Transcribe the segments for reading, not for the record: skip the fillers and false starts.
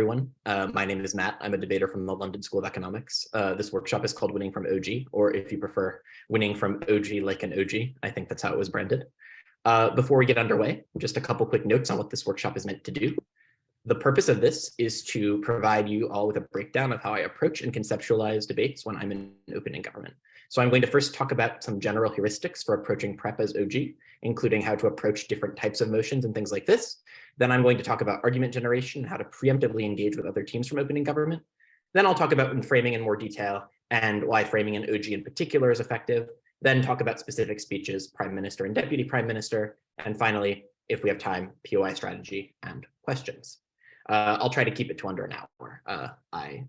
everyone. My name is Matt. I'm a debater from the London School of Economics. This workshop is called Winning from OG, or if you prefer, Winning from OG like an OG. I think that's how it was branded. Before we get underway, just a couple quick notes on what this workshop is meant to do. The purpose of this is to provide you all with a breakdown of how I approach and conceptualize debates when I'm in open in government. So I'm going to first talk about some general heuristics for approaching prep as OG, including how to approach different types of motions and things like this. Then I'm going to talk about argument generation, how to preemptively engage with other teams from open in government. Then I'll talk about framing in more detail and why framing in OG in particular is effective. Then talk about specific speeches, prime minister and deputy prime minister. And finally, if we have time, POI strategy and questions. I'll try to keep it to under an hour. I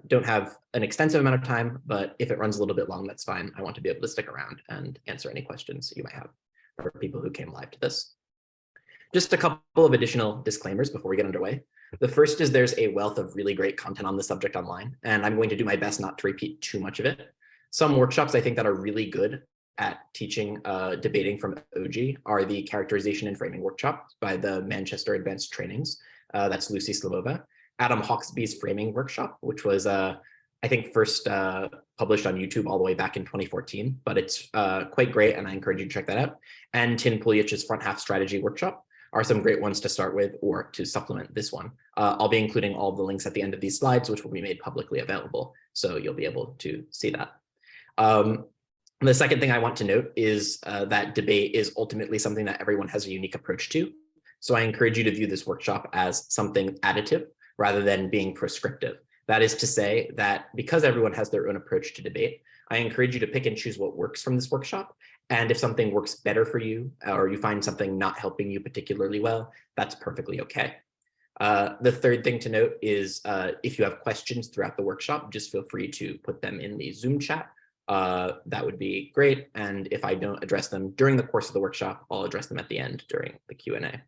don't have an extensive amount of time, but if it runs a little bit long, that's fine. I want to be able to stick around and answer any questions you might have for people who came live to this. Just a couple of additional disclaimers before we get underway. The first is there's a wealth of really great content on the subject online, and I'm going to do my best not to repeat too much of it. Some workshops I think that are really good at teaching debating from OG are the characterization and framing workshop by the Manchester Advanced Trainings. That's Lucy Slavova. Adam Hawksby's framing workshop, which was, I think, first published on YouTube all the way back in 2014, but it's quite great, and I encourage you to check that out. And Tin Pulich's front half strategy workshop are some great ones to start with or to supplement this one. I'll be including all the links at the end of these slides, which will be made publicly available, so you'll be able to see that. The second thing I want to note is that debate is ultimately something that everyone has a unique approach to. So I encourage you to view this workshop as something additive rather than being prescriptive. That is to say that because everyone has their own approach to debate, I encourage you to pick and choose what works from this workshop. And if something works better for you, or you find something not helping you particularly well, that's perfectly okay. The third thing to note is if you have questions throughout the workshop, just feel free to put them in the Zoom chat. That would be great. And if I don't address them during the course of the workshop, I'll address them at the end during the Q&A.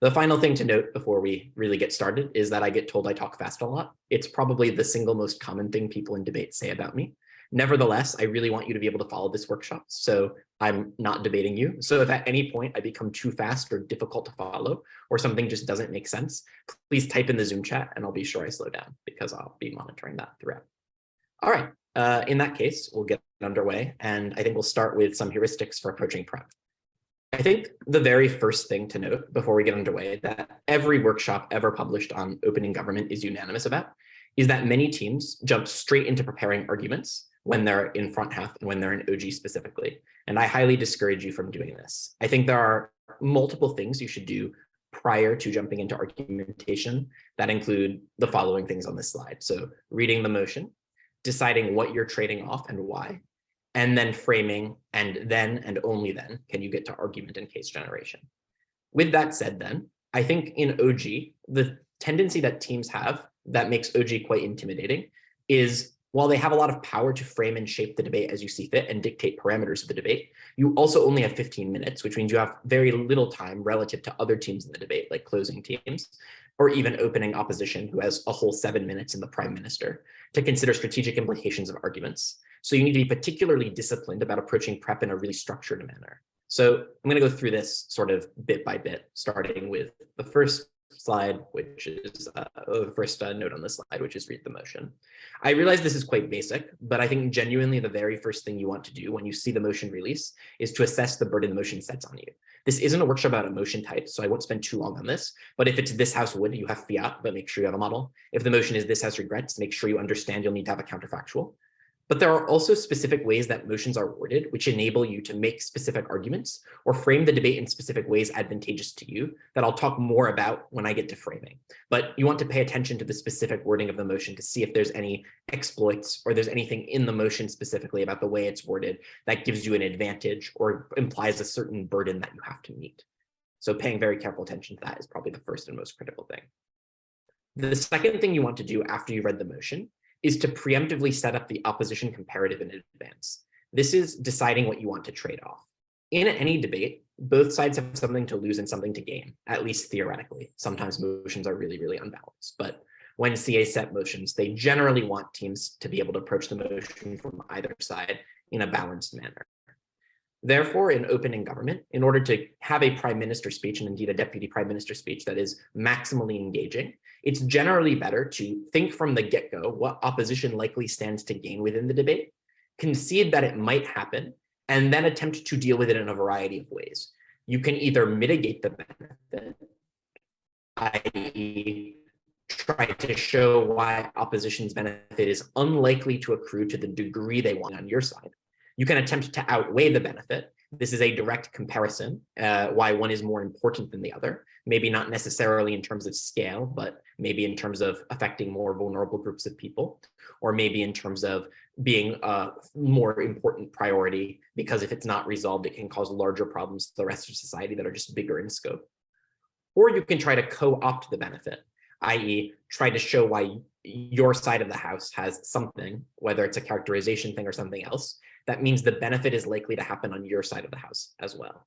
The final thing to note before we really get started is that I get told I talk fast a lot. It's probably the single most common thing people in debate say about me. Nevertheless, I really want you to be able to follow this workshop, so I'm not debating you. So if at any point I become too fast or difficult to follow, or something just doesn't make sense, please type in the Zoom chat and I'll be sure I slow down because I'll be monitoring that throughout. All right, in that case, we'll get underway, and I think we'll start with some heuristics for approaching prep. I think the very first thing to note before we get underway that every workshop ever published on opening government is unanimous about is that many teams jump straight into preparing arguments when they're in front half and when they're in OG specifically. And I highly discourage you from doing this. I think there are multiple things you should do prior to jumping into argumentation that include the following things on this slide. So reading the motion, deciding what you're trading off and why, and then framing, and then and only then can you get to argument and case generation. With that said then, I think in OG, the tendency that teams have that makes OG quite intimidating is while they have a lot of power to frame and shape the debate as you see fit and dictate parameters of the debate, you also only have 15 minutes, which means you have very little time relative to other teams in the debate, like closing teams, or even opening opposition, who has a whole 7 minutes in the prime minister, to consider strategic implications of arguments. So you need to be particularly disciplined about approaching prep in a really structured manner. So I'm going to go through this sort of bit by bit, starting with the first slide, which is the first note on this slide, which is read the motion. I realize this is quite basic, but I think genuinely the very first thing you want to do when you see the motion release is to assess the burden the motion sets on you. This isn't a workshop about emotion types, so I won't spend too long on this, but if it's this house would, you have fiat, but make sure you have a model. If the motion is this house regrets, make sure you understand you'll need to have a counterfactual. But there are also specific ways that motions are worded, which enable you to make specific arguments or frame the debate in specific ways advantageous to you that I'll talk more about when I get to framing. But you want to pay attention to the specific wording of the motion to see if there's any exploits or there's anything in the motion specifically about the way it's worded that gives you an advantage or implies a certain burden that you have to meet. So paying very careful attention to that is probably the first and most critical thing. The second thing you want to do after you've read the motion is to preemptively set up the opposition comparative in advance. This is deciding what you want to trade off. In any debate, both sides have something to lose and something to gain, at least theoretically. Sometimes motions are really, really unbalanced, but when CAs set motions, they generally want teams to be able to approach the motion from either side in a balanced manner. Therefore, in opening government, in order to have a prime minister speech and indeed a deputy prime minister speech that is maximally engaging, It's generally better to think from the get-go what opposition likely stands to gain within the debate, concede that it might happen, and then attempt to deal with it in a variety of ways. You can either mitigate the benefit, i.e., try to show why opposition's benefit is unlikely to accrue to the degree they want on your side. You can attempt to outweigh the benefit. This is a direct comparison, why one is more important than the other, maybe not necessarily in terms of scale, but maybe in terms of affecting more vulnerable groups of people, or maybe in terms of being a more important priority, because if it's not resolved, it can cause larger problems to the rest of society that are just bigger in scope. Or you can try to co-opt the benefit, i.e. try to show why your side of the house has something, whether it's a characterization thing or something else, that means the benefit is likely to happen on your side of the house as well.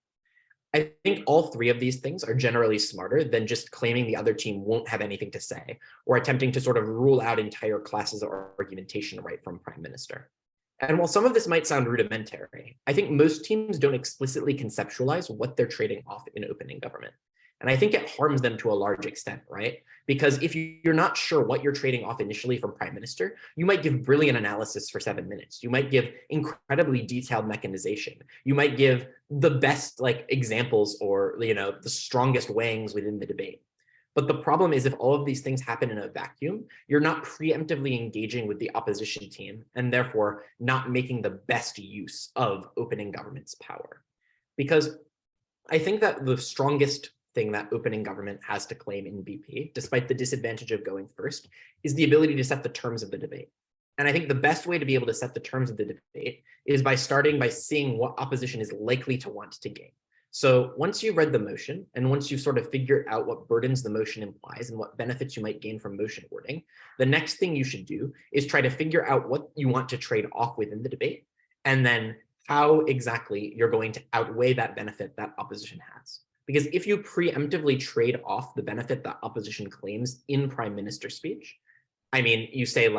I think all three of these things are generally smarter than just claiming the other team won't have anything to say, or attempting to sort of rule out entire classes of argumentation right from prime minister. And while some of this might sound rudimentary, I think most teams don't explicitly conceptualize what they're trading off in opening government. And I think it harms them to a large extent, right? Because if you're not sure what you're trading off initially from prime minister, you might give brilliant analysis for 7 minutes. You might give incredibly detailed mechanization. You might give the best examples or the strongest weighings within the debate. But the problem is if all of these things happen in a vacuum, you're not preemptively engaging with the opposition team and therefore not making the best use of opening government's power. Because I think that the strongest thing that opening government has to claim in BP, despite the disadvantage of going first, is the ability to set the terms of the debate. And I think the best way to be able to set the terms of the debate is by starting by seeing what opposition is likely to want to gain. So once you've read the motion, and once you've sort of figured out what burdens the motion implies and what benefits you might gain from motion wording, the next thing you should do is try to figure out what you want to trade off within the debate, and then how exactly you're going to outweigh that benefit that opposition has. Because if you preemptively trade off the benefit that opposition claims in prime minister speech, I mean, you say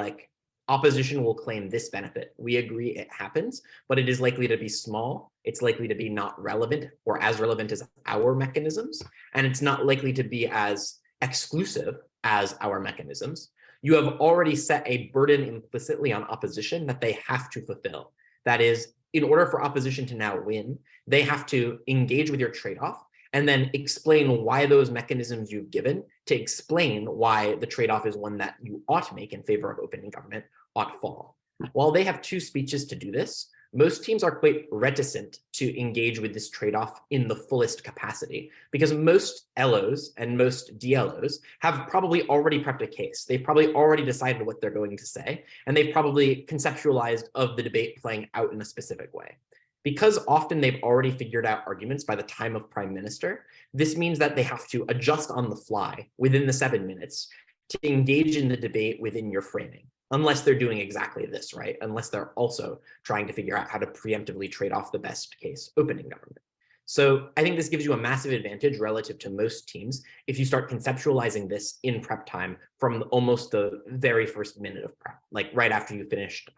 opposition will claim this benefit. We agree it happens, but it is likely to be small. It's likely to be not relevant or as relevant as our mechanisms, and it's not likely to be as exclusive as our mechanisms. You have already set a burden implicitly on opposition that they have to fulfill. That is, in order for opposition to now win, they have to engage with your trade-off and then explain why those mechanisms you've given to explain why the trade-off is one that you ought to make in favor of opening government ought fall. While they have 2 speeches to do this, most teams are quite reticent to engage with this trade-off in the fullest capacity because most LOs and most DLOs have probably already prepped a case. They've probably already decided what they're going to say, and they've probably conceptualized of the debate playing out in a specific way. Because often they've already figured out arguments by the time of prime minister, this means that they have to adjust on the fly within the 7 minutes to engage in the debate within your framing, unless they're doing exactly this, right? Unless they're also trying to figure out how to preemptively trade off the best case opening government. So I think this gives you a massive advantage relative to most teams if you start conceptualizing this in prep time from almost the very first minute of prep, like right after you finished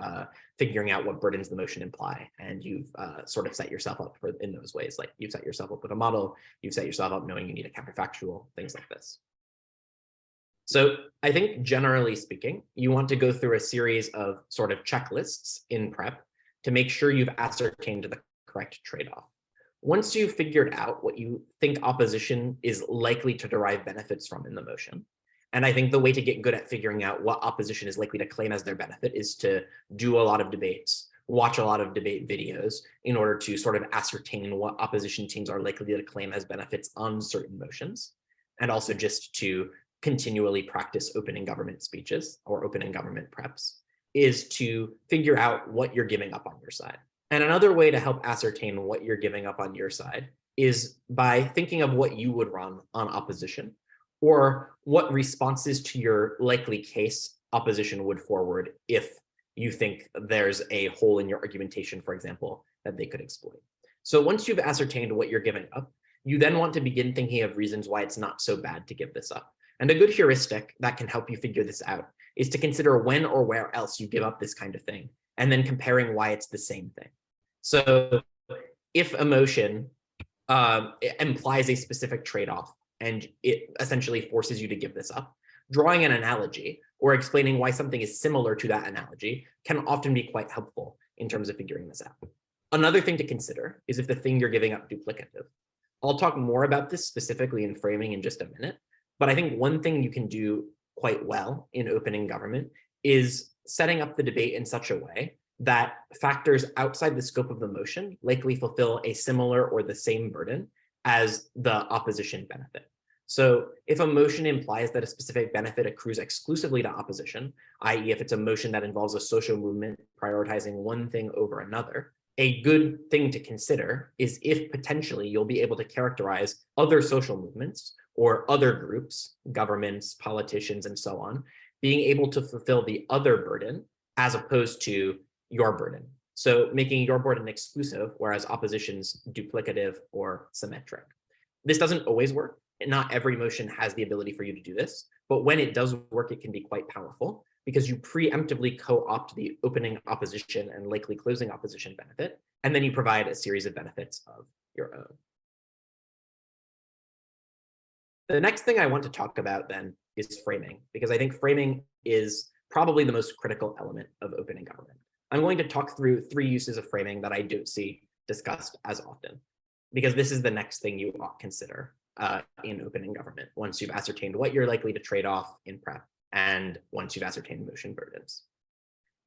figuring out what burdens the motion imply, and you've sort of set yourself up for in those ways. Like you've set yourself up with a model, you've set yourself up knowing you need a counterfactual, things like this. So I think generally speaking, you want to go through a series of sort of checklists in prep to make sure you've ascertained the correct trade-off. Once you've figured out what you think opposition is likely to derive benefits from in the motion, and I think the way to get good at figuring out what opposition is likely to claim as their benefit is to do a lot of debates, watch a lot of debate videos in order to sort of ascertain what opposition teams are likely to claim as benefits on certain motions, and also just to continually practice opening government speeches or opening government preps, is to figure out what you're giving up on your side. And another way to help ascertain what you're giving up on your side is by thinking of what you would run on opposition, or what responses to your likely case opposition would forward if you think there's a hole in your argumentation, for example, that they could exploit. So once you've ascertained what you're giving up, you then want to begin thinking of reasons why it's not so bad to give this up. And a good heuristic that can help you figure this out is to consider when or where else you give up this kind of thing, and then comparing why it's the same thing. So if a motion implies a specific trade-off and it essentially forces you to give this up, drawing an analogy or explaining why something is similar to that analogy can often be quite helpful in terms of figuring this out. Another thing to consider is if the thing you're giving up is duplicative. I'll talk more about this specifically in framing in just a minute, but I think one thing you can do quite well in opening government is setting up the debate in such a way that factors outside the scope of the motion likely fulfill a similar or the same burden as the opposition benefit. So if a motion implies that a specific benefit accrues exclusively to opposition, i.e. if it's a motion that involves a social movement prioritizing one thing over another, a good thing to consider is if potentially you'll be able to characterize other social movements or other groups, governments, politicians, and so on, being able to fulfill the other burden as opposed to your burden. So making your burden exclusive, whereas opposition's duplicative or symmetric. This doesn't always work. Not every motion has the ability for you to do this, but when it does work, it can be quite powerful because you preemptively co-opt the opening opposition and likely closing opposition benefit, and then you provide a series of benefits of your own. The next thing I want to talk about then is framing, because I think framing is probably the most critical element of opening government. I'm going to talk through 3 uses of framing that I don't see discussed as often, because this is the next thing you ought to consider in opening government once you've ascertained what you're likely to trade off in prep and once you've ascertained motion burdens.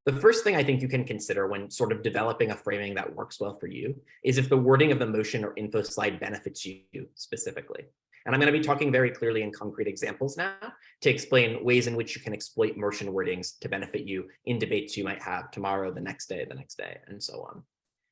The first thing I think you can consider when sort of developing a framing that works well for you is if the wording of the motion or info slide benefits you specifically. And I'm going to be talking very clearly in concrete examples now to explain ways in which you can exploit motion wordings to benefit you in debates you might have tomorrow, the next day, and so on.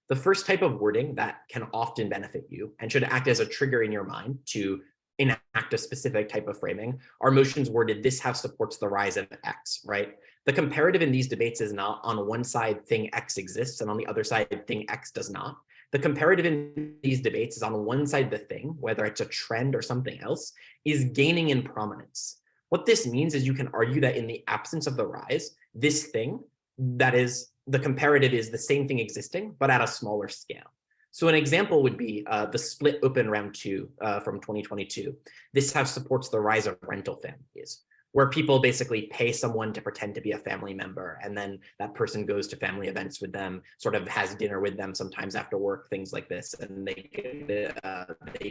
The first type of wording that can often benefit you and should act as a trigger in your mind to enact a specific type of framing are motions worded, "This house supports the rise of X," right? The comparative in these debates is not on one side thing X exists and on the other side thing X does not. The comparative in these debates is on one side the thing, whether it's a trend or something else, is gaining in prominence. What this means is you can argue that in the absence of the rise, this thing, that is, the comparative is the same thing existing, but at a smaller scale. So an example would be the split open round 2 from 2022. This house supports the rise of rental families, where people basically pay someone to pretend to be a family member, and then that person goes to family events with them, sort of has dinner with them sometimes after work, things like this, and they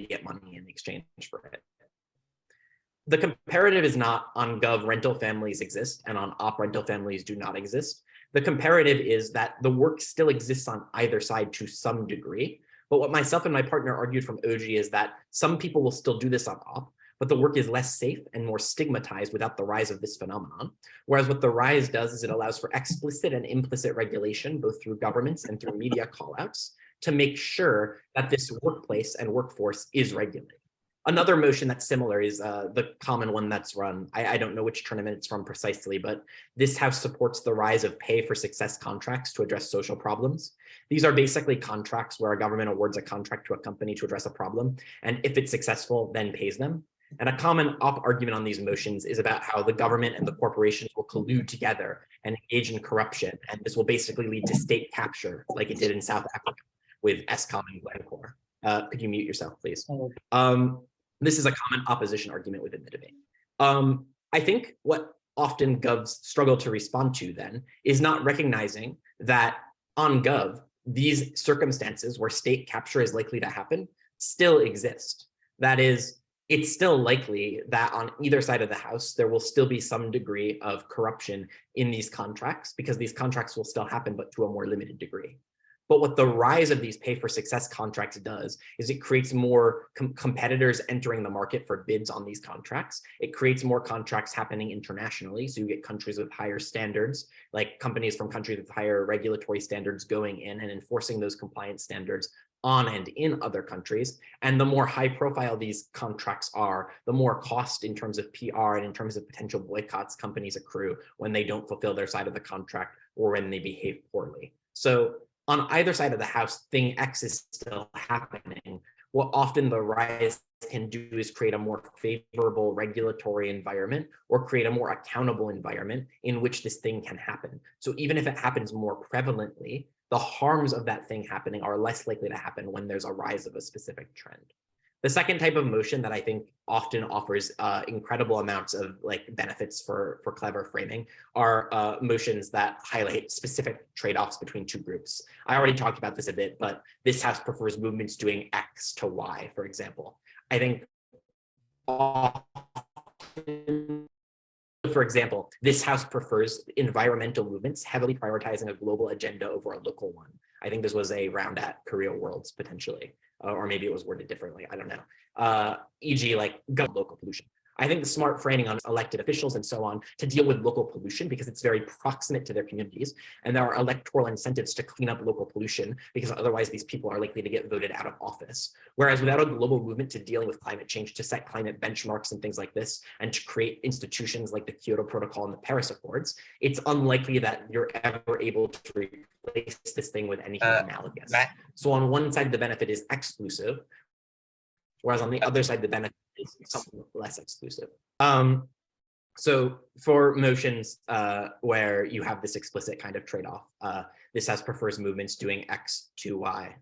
get money in exchange for it. The comparative is not on gov rental families exist and on op rental families do not exist. The comparative is that the work still exists on either side to some degree. But what myself and my partner argued from OG is that some people will still do this on op, but the work is less safe and more stigmatized without the rise of this phenomenon. Whereas what the rise does is it allows for explicit and implicit regulation, both through governments and through media callouts, to make sure that this workplace and workforce is regulated. Another motion that's similar is the common one that's run. I don't know which tournament it's from precisely, but this house supports the rise of pay for success contracts to address social problems. These are basically contracts where a government awards a contract to a company to address a problem, and if it's successful, then pays them. And a common op argument on these motions is about how the government and the corporations will collude together and engage in corruption, and this will basically lead to state capture, like it did in South Africa with Eskom and Glencore. Could you mute yourself, please? This is a common opposition argument within the debate. I think what often govs struggle to respond to then is not recognizing that on gov, these circumstances where state capture is likely to happen still exist. That is, it's still likely that on either side of the house, there will still be some degree of corruption in these contracts because these contracts will still happen, but to a more limited degree. But what the rise of these pay for success contracts does is it creates more competitors entering the market for bids on these contracts. It creates more contracts happening internationally. So you get countries with higher standards, like companies from countries with higher regulatory standards going in and enforcing those compliance standards on and in other countries. And the more high profile these contracts are, the more cost in terms of PR and in terms of potential boycotts companies accrue when they don't fulfill their side of the contract or when they behave poorly. So on either side of the house, thing X is still happening. What often the rise can do is create a more favorable regulatory environment or create a more accountable environment in which this thing can happen. So even if it happens more prevalently, the harms of that thing happening are less likely to happen when there's a rise of a specific trend. The second type of motion that I think often offers incredible amounts of like benefits for clever framing are motions that highlight specific trade-offs between two groups. I already talked about this a bit, but this house prefers movements doing X to Y, for example. I think often, for example, this house prefers environmental movements, heavily prioritizing a global agenda over a local one. I think this was a round at Korea Worlds potentially, or maybe it was worded differently. I don't know. E.g., like local pollution. I think the smart framing on elected officials and so on to deal with local pollution because it's very proximate to their communities. And there are electoral incentives to clean up local pollution because otherwise these people are likely to get voted out of office. Whereas without a global movement to dealing with climate change, to set climate benchmarks and things like this, and to create institutions like the Kyoto Protocol and the Paris Accords, it's unlikely that you're ever able to replace this thing with anything analogous. So on one side, the benefit is exclusive, whereas on the other side, the benefit is something less exclusive. So for motions where you have this explicit kind of trade-off, this house prefers movements doing X to Y.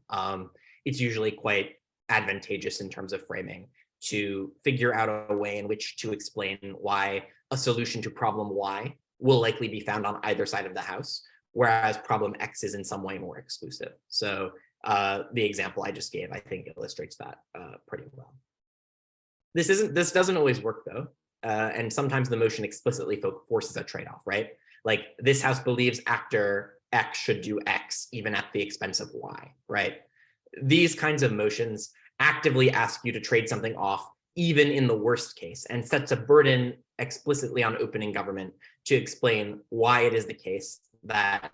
It's usually quite advantageous in terms of framing to figure out a way in which to explain why a solution to problem Y will likely be found on either side of the house, whereas problem X is in some way more exclusive. So the example I just gave, I think, illustrates that pretty well. This doesn't always work though, and sometimes the motion explicitly forces a trade-off, right? Like this house believes actor X should do X even at the expense of Y, right? These kinds of motions actively ask you to trade something off even in the worst case, and sets a burden explicitly on opening government to explain why it is the case that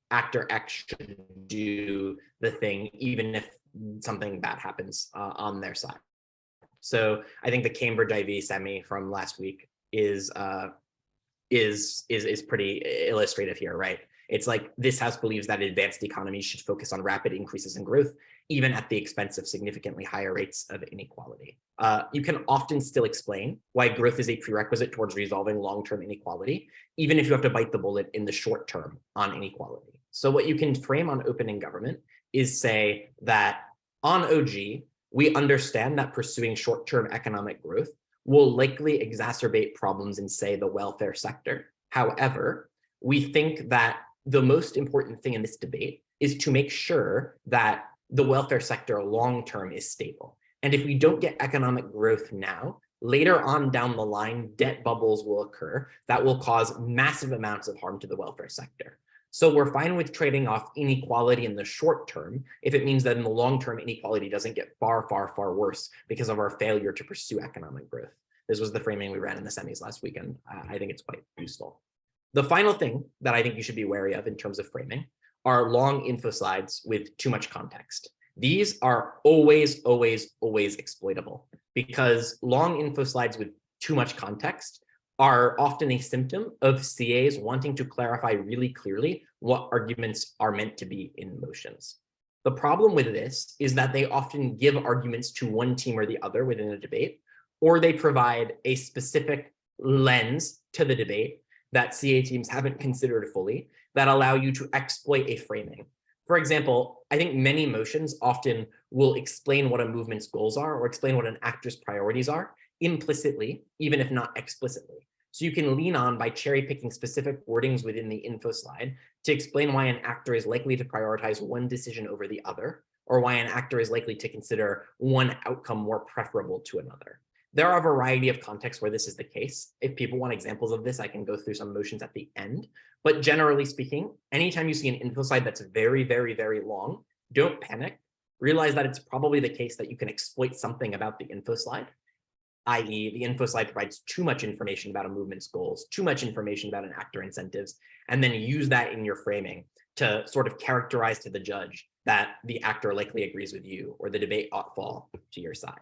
actor X should do the thing, even if something bad happens on their side. So I think the Cambridge IV semi from last week is pretty illustrative here, right? It's like this house believes that advanced economies should focus on rapid increases in growth, even at the expense of significantly higher rates of inequality. You can often still explain why growth is a prerequisite towards resolving long-term inequality, even if you have to bite the bullet in the short term on inequality. So what you can frame on opening government is say that on OG, we understand that pursuing short-term economic growth will likely exacerbate problems in, say, the welfare sector. However, we think that the most important thing in this debate is to make sure that the welfare sector long-term is stable. And if we don't get economic growth now, later on down the line, debt bubbles will occur that will cause massive amounts of harm to the welfare sector. So we're fine with trading off inequality in the short term if it means that in the long term, inequality doesn't get far, far, far worse because of our failure to pursue economic growth. This was the framing we ran in the semis last weekend. I think it's quite useful. The final thing that I think you should be wary of in terms of framing are long info slides with too much context. These are always, always, always exploitable because long info slides with too much context are often a symptom of CAs wanting to clarify really clearly what arguments are meant to be in motions. The problem with this is that they often give arguments to one team or the other within a debate, or they provide a specific lens to the debate that CA teams haven't considered fully that allow you to exploit a framing. For example, I think many motions often will explain what a movement's goals are or explain what an actor's priorities are implicitly, even if not explicitly. So you can lean on by cherry picking specific wordings within the info slide to explain why an actor is likely to prioritize one decision over the other, or why an actor is likely to consider one outcome more preferable to another. There are a variety of contexts where this is the case. If people want examples of this, I can go through some motions at the end. But generally speaking, anytime you see an info slide that's very, very, very long, don't panic. Realize that it's probably the case that you can exploit something about the info slide, i.e. the info slide provides too much information about a movement's goals, too much information about an actor incentives, and then use that in your framing to sort of characterize to the judge that the actor likely agrees with you or the debate ought fall to your side.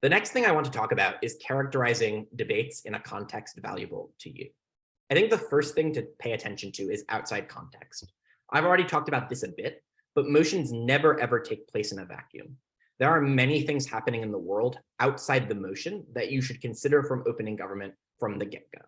The next thing I want to talk about is characterizing debates in a context valuable to you. I think the first thing to pay attention to is outside context. I've already talked about this a bit, but motions never ever take place in a vacuum. There are many things happening in the world outside the motion that you should consider from opening government from the get-go.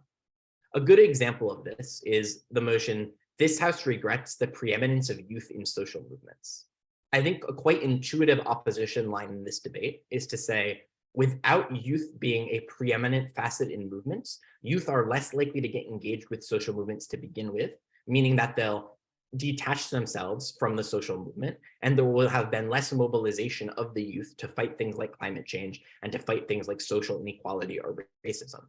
A good example of this is the motion, "This House regrets the preeminence of youth in social movements." I think a quite intuitive opposition line in this debate is to say, without youth being a preeminent facet in movements, youth are less likely to get engaged with social movements to begin with, meaning that they'll detach themselves from the social movement, and there will have been less mobilization of the youth to fight things like climate change and to fight things like social inequality or racism.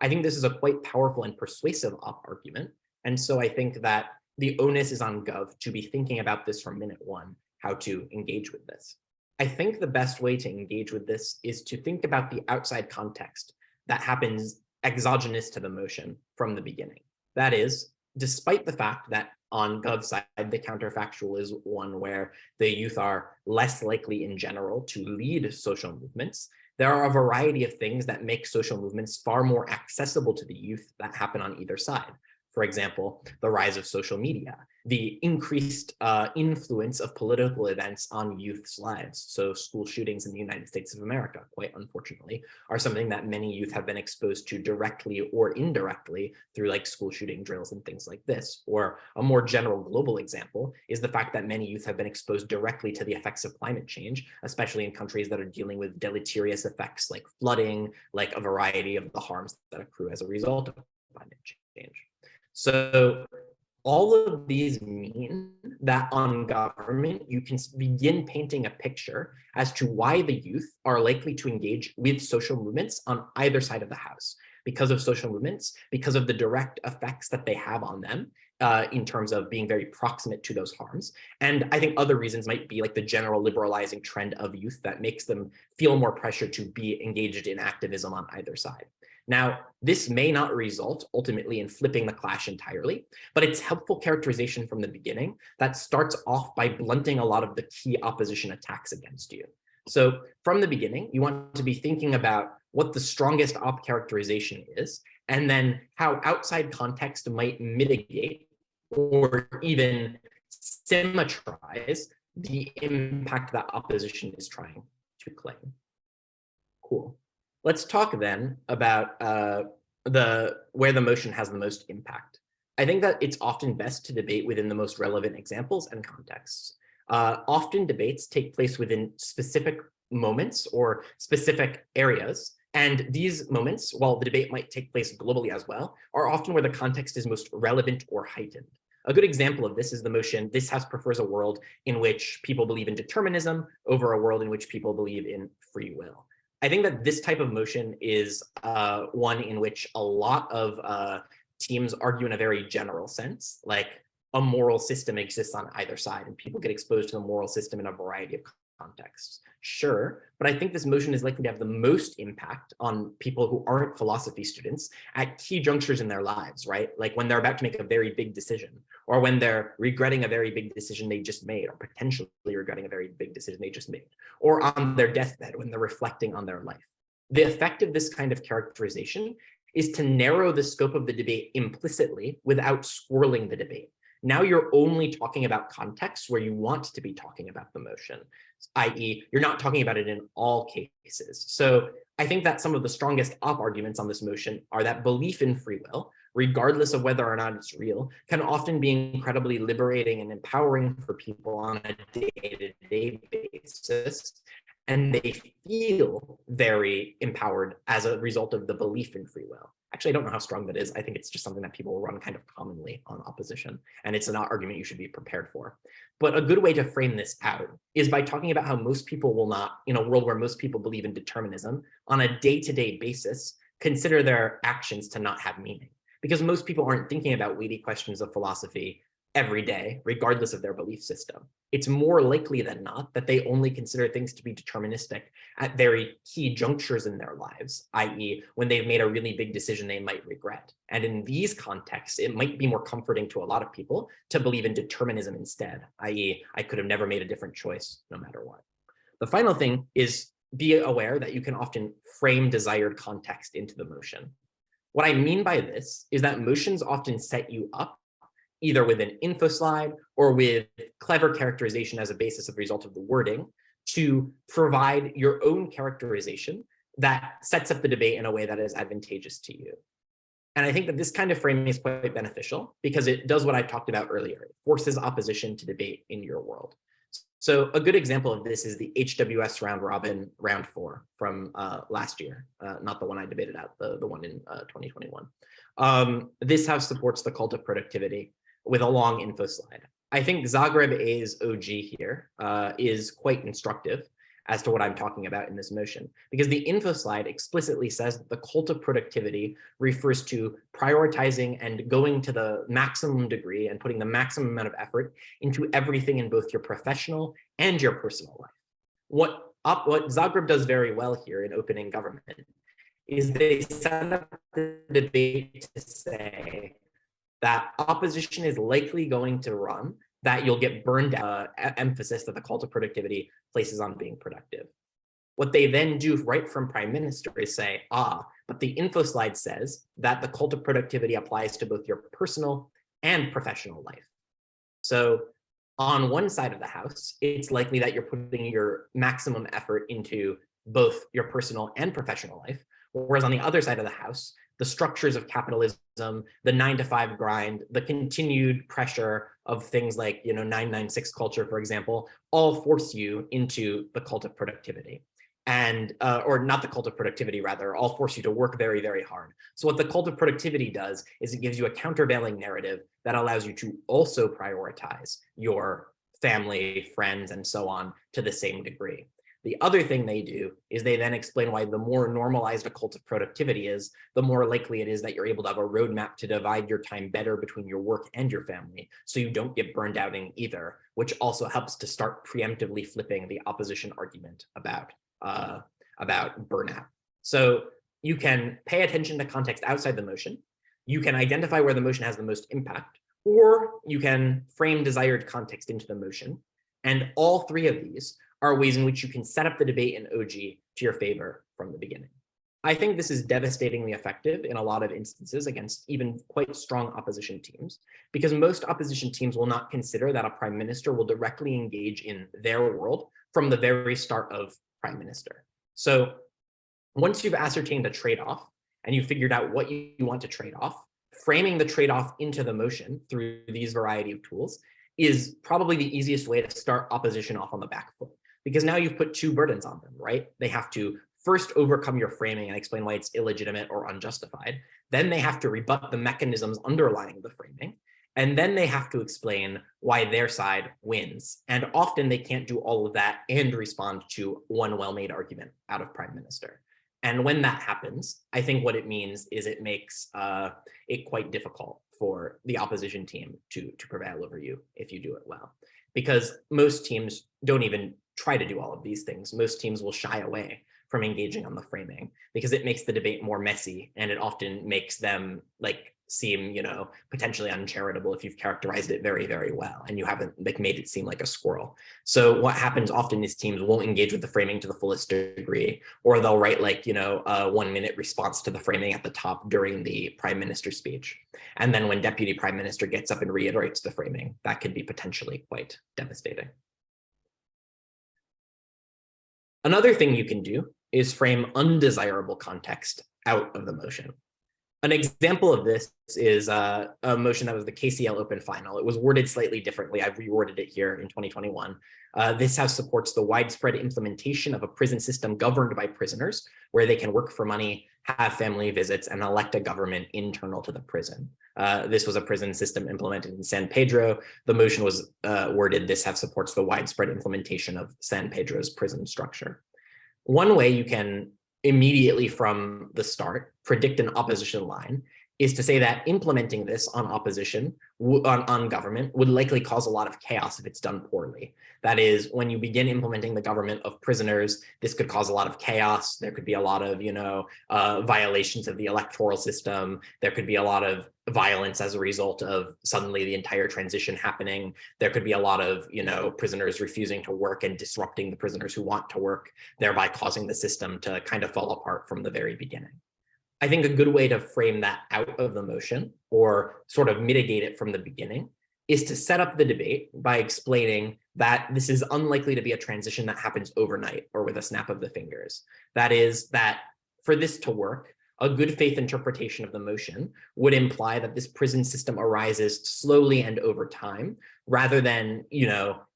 I think this is a quite powerful and persuasive argument. And so I think that the onus is on Gov to be thinking about this from minute one, how to engage with this. I think the best way to engage with this is to think about the outside context that happens exogenous to the motion from the beginning. That is, despite the fact that on Gov's side, the counterfactual is one where the youth are less likely in general to lead social movements, there are a variety of things that make social movements far more accessible to the youth that happen on either side. For example, the rise of social media, the increased influence of political events on youth's lives. So school shootings in the United States of America, quite unfortunately, are something that many youth have been exposed to directly or indirectly through like school shooting drills and things like this. Or a more general global example is the fact that many youth have been exposed directly to the effects of climate change, especially in countries that are dealing with deleterious effects like flooding, like a variety of the harms that accrue as a result of climate change. So all of these mean that on government, you can begin painting a picture as to why the youth are likely to engage with social movements on either side of the house, because of social movements, because of the direct effects that they have on them in terms of being very proximate to those harms. And I think other reasons might be like the general liberalizing trend of youth that makes them feel more pressure to be engaged in activism on either side. Now, this may not result ultimately in flipping the clash entirely, but it's helpful characterization from the beginning that starts off by blunting a lot of the key opposition attacks against you. So from the beginning, you want to be thinking about what the strongest op characterization is, and then how outside context might mitigate or even symmetrize the impact that opposition is trying to claim. Cool. Let's talk then about where the motion has the most impact. I think that it's often best to debate within the most relevant examples and contexts. Often debates take place within specific moments or specific areas. And these moments, while the debate might take place globally as well, are often where the context is most relevant or heightened. A good example of this is the motion, this house prefers a world in which people believe in determinism over a world in which people believe in free will. I think that this type of motion is one in which a lot of teams argue in a very general sense, like a moral system exists on either side and people get exposed to the moral system in a variety of contexts. Sure, but I think this motion is likely to have the most impact on people who aren't philosophy students at key junctures in their lives, right? Like when they're about to make a very big decision, or when they're regretting a very big decision they just made, or potentially regretting a very big decision they just made, or on their deathbed when they're reflecting on their life. The effect of this kind of characterization is to narrow the scope of the debate implicitly without swirling the debate. Now you're only talking about contexts where you want to be talking about the motion, i.e., you're not talking about it in all cases. So I think that some of the strongest op arguments on this motion are that belief in free will, regardless of whether or not it's real, can often be incredibly liberating and empowering for people on a day-to-day basis. And they feel very empowered as a result of the belief in free will. Actually, I don't know how strong that is. I think it's just something that people run kind of commonly on opposition, and it's an argument you should be prepared for. But a good way to frame this out is by talking about how most people will not, in a world where most people believe in determinism, on a day-to-day basis, consider their actions to not have meaning. Because most people aren't thinking about weighty questions of philosophy every day, regardless of their belief system. It's more likely than not that they only consider things to be deterministic at very key junctures in their lives, i.e., when they've made a really big decision they might regret. And in these contexts, it might be more comforting to a lot of people to believe in determinism instead, i.e., I could have never made a different choice no matter what. The final thing is be aware that you can often frame desired context into the motion. What I mean by this is that motions often set you up either with an info slide or with clever characterization as a basis of result of the wording to provide your own characterization that sets up the debate in a way that is advantageous to you. And I think that this kind of framing is quite beneficial because it does what I talked about earlier. It forces opposition to debate in your world. So a good example of this is the HWS round robin round 4 from last year, not the one I debated at, the one in 2021. This house supports the cult of productivity with a long info slide. I think Zagreb A's OG here is quite instructive as to what I'm talking about in this motion, because the info slide explicitly says that the cult of productivity refers to prioritizing and going to the maximum degree and putting the maximum amount of effort into everything in both your professional and your personal life. What Zagreb does very well here in opening government is they set up the debate to say that opposition is likely going to run, that you'll get burned out, emphasis that the call to productivity places on being productive. What they then do right from prime minister is say, but the info slide says that the call to productivity applies to both your personal and professional life. So on one side of the house, it's likely that you're putting your maximum effort into both your personal and professional life. Whereas on the other side of the house, the structures of capitalism, the 9-to-5 grind, the continued pressure of things like 996 culture, for example, all force you into the cult of productivity. And or not the cult of productivity, rather, all force you to work very, very hard. So what the cult of productivity does is it gives you a countervailing narrative that allows you to also prioritize your family, friends, and so on to the same degree. The other thing they do is they then explain why the more normalized a cult of productivity is, the more likely it is that you're able to have a roadmap to divide your time better between your work and your family, so you don't get burned out in either, which also helps to start preemptively flipping the opposition argument about burnout. So you can pay attention to context outside the motion, you can identify where the motion has the most impact, or you can frame desired context into the motion. And all three of these are ways in which you can set up the debate in OG to your favor from the beginning. I think this is devastatingly effective in a lot of instances against even quite strong opposition teams, because most opposition teams will not consider that a prime minister will directly engage in their world from the very start of prime minister. So once you've ascertained a trade-off and you've figured out what you want to trade off, framing the trade-off into the motion through these variety of tools is probably the easiest way to start opposition off on the back foot, because now you've put two burdens on them, right? They have to first overcome your framing and explain why it's illegitimate or unjustified. Then they have to rebut the mechanisms underlying the framing. And then they have to explain why their side wins. And often they can't do all of that and respond to one well-made argument out of prime minister. And when that happens, I think what it means is it makes it quite difficult for the opposition team to prevail over you if you do it well. Because most teams don't even try to do all of these things. Most teams will shy away from engaging on the framing because it makes the debate more messy, and it often makes them seem, potentially uncharitable if you've characterized it very, very well and you haven't made it seem like a squirrel. So what happens often is teams won't engage with the framing to the fullest degree, or they'll write a 1-minute response to the framing at the top during the prime minister speech. And then when deputy prime minister gets up and reiterates the framing, that can be potentially quite devastating. Another thing you can do is frame undesirable context out of the motion. An example of this is a motion that was the KCL Open Final. It was worded slightly differently. I've reworded it here in 2021. This house supports the widespread implementation of a prison system governed by prisoners, where they can work for money, have family visits, and elect a government internal to the prison. This was a prison system implemented in San Pedro. The motion was worded, this house supports the widespread implementation of San Pedro's prison structure. One way you can immediately from the start predict an opposition line is to say that implementing this on opposition, on government, would likely cause a lot of chaos if it's done poorly. That is, when you begin implementing the government of prisoners, this could cause a lot of chaos. There could be a lot of, violations of the electoral system. There could be a lot of violence as a result of suddenly the entire transition happening. There could be a lot of, prisoners refusing to work and disrupting the prisoners who want to work, thereby causing the system to kind of fall apart from the very beginning. I think a good way to frame that out of the motion, or sort of mitigate it from the beginning, is to set up the debate by explaining that this is unlikely to be a transition that happens overnight or with a snap of the fingers. That is, that for this to work, a good faith interpretation of the motion would imply that this prison system arises slowly and over time, rather than,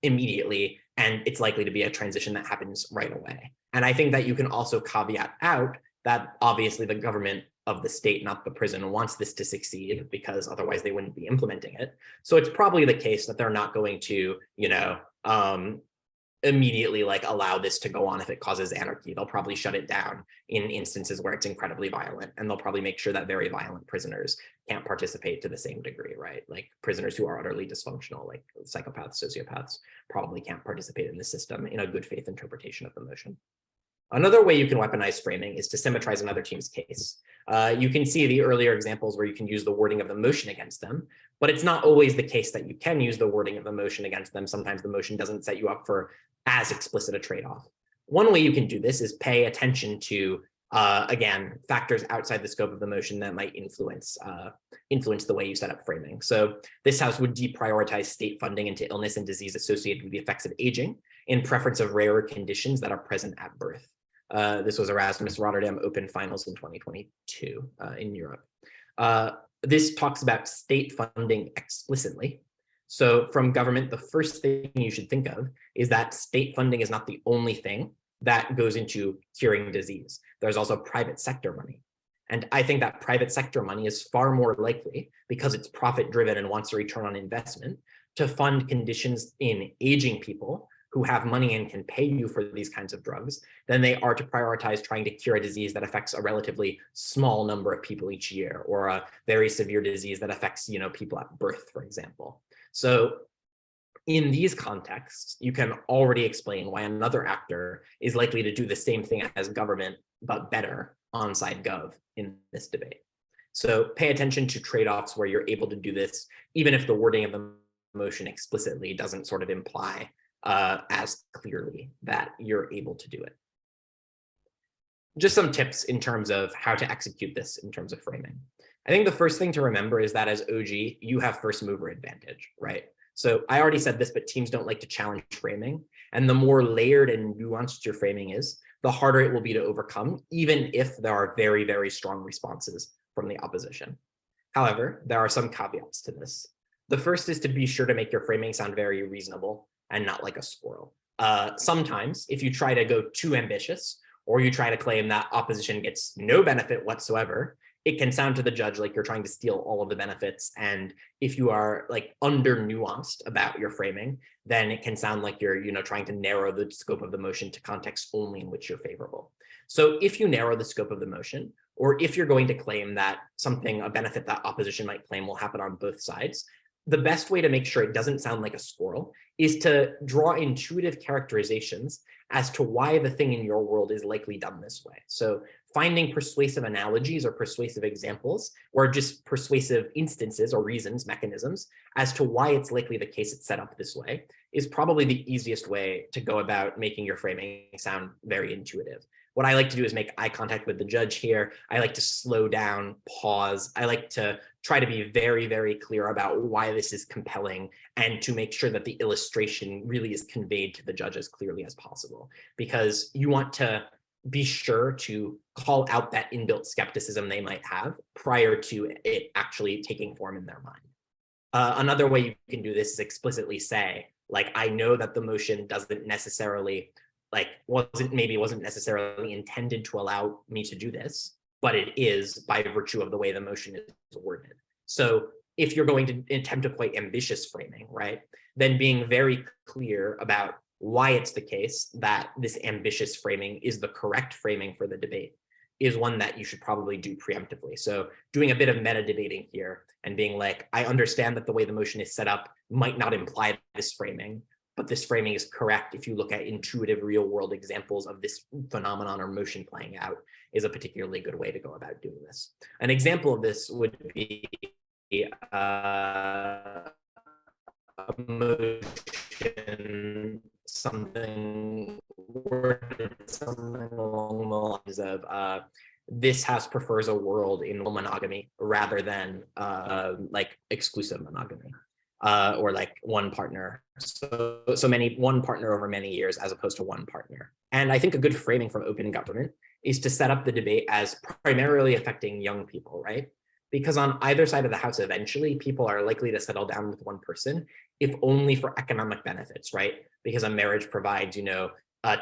immediately, and it's likely to be a transition that happens right away. And I think that you can also caveat out that obviously the government of the state, not the prison, wants this to succeed, because otherwise they wouldn't be implementing it. So it's probably the case that they're not going to, immediately allow this to go on if it causes anarchy. They'll probably shut it down in instances where it's incredibly violent, and they'll probably make sure that very violent prisoners can't participate to the same degree, right? Like prisoners who are utterly dysfunctional, like psychopaths, sociopaths, probably can't participate in the system in a good faith interpretation of the motion. Another way you can weaponize framing is to symmetrize another team's case. You can see the earlier examples where you can use the wording of the motion against them, but it's not always the case that you can use the wording of the motion against them. Sometimes the motion doesn't set you up for as explicit a trade-off. One way you can do this is pay attention to, again, factors outside the scope of the motion that might influence the way you set up framing. So this house would deprioritize state funding into illness and disease associated with the effects of aging in preference of rarer conditions that are present at birth. This was Erasmus Rotterdam Open Finals in 2022 in Europe. This talks about state funding explicitly. So from government, the first thing you should think of is that state funding is not the only thing that goes into curing disease. There's also private sector money. And I think that private sector money is far more likely, because it's profit driven and wants a return on investment, to fund conditions in aging people who have money and can pay you for these kinds of drugs than they are to prioritize trying to cure a disease that affects a relatively small number of people each year, or a very severe disease that affects, people at birth, for example. So in these contexts, you can already explain why another actor is likely to do the same thing as government, but better on side gov in this debate. So pay attention to trade-offs where you're able to do this, even if the wording of the motion explicitly doesn't sort of imply as clearly that you're able to do it. Just some tips in terms of how to execute this in terms of framing. I think the first thing to remember is that as OG, you have first mover advantage, right? So I already said this, but teams don't like to challenge framing. And the more layered and nuanced your framing is, the harder it will be to overcome, even if there are very, very strong responses from the opposition. However, there are some caveats to this. The first is to be sure to make your framing sound very reasonable and not like a squirrel. Sometimes, if you try to go too ambitious, or you try to claim that opposition gets no benefit whatsoever, it can sound to the judge like you're trying to steal all of the benefits. And if you are under nuanced about your framing, then it can sound like you're trying to narrow the scope of the motion to context only in which you're favorable. So if you narrow the scope of the motion, or if you're going to claim that a benefit that opposition might claim will happen on both sides, the best way to make sure it doesn't sound like a squirrel is to draw intuitive characterizations as to why the thing in your world is likely done this way. So finding persuasive analogies or persuasive examples, or just persuasive instances or reasons, mechanisms, as to why it's likely the case it's set up this way, is probably the easiest way to go about making your framing sound very intuitive. What I like to do is make eye contact with the judge here. I like to slow down, pause. I like to try to be very, very clear about why this is compelling, and to make sure that the illustration really is conveyed to the judge as clearly as possible, because you want to be sure to call out that inbuilt skepticism they might have prior to it actually taking form in their mind. Another way you can do this is explicitly say, I know that the motion doesn't necessarily wasn't necessarily intended to allow me to do this, but it is by virtue of the way the motion is worded. So if you're going to attempt a quite ambitious framing, right, then being very clear about why it's the case that this ambitious framing is the correct framing for the debate is one that you should probably do preemptively. So doing a bit of meta debating here and being I understand that the way the motion is set up might not imply this framing, but this framing is correct if you look at intuitive real world examples of this phenomenon or motion playing out, is a particularly good way to go about doing this. An example of this would be a motion, something along the lines of this house prefers a world in monogamy rather than exclusive monogamy. Or one partner. One partner over many years as opposed to one partner. And I think a good framing from open government is to set up the debate as primarily affecting young people, right? Because on either side of the house, eventually people are likely to settle down with one person, if only for economic benefits, right? Because a marriage provides,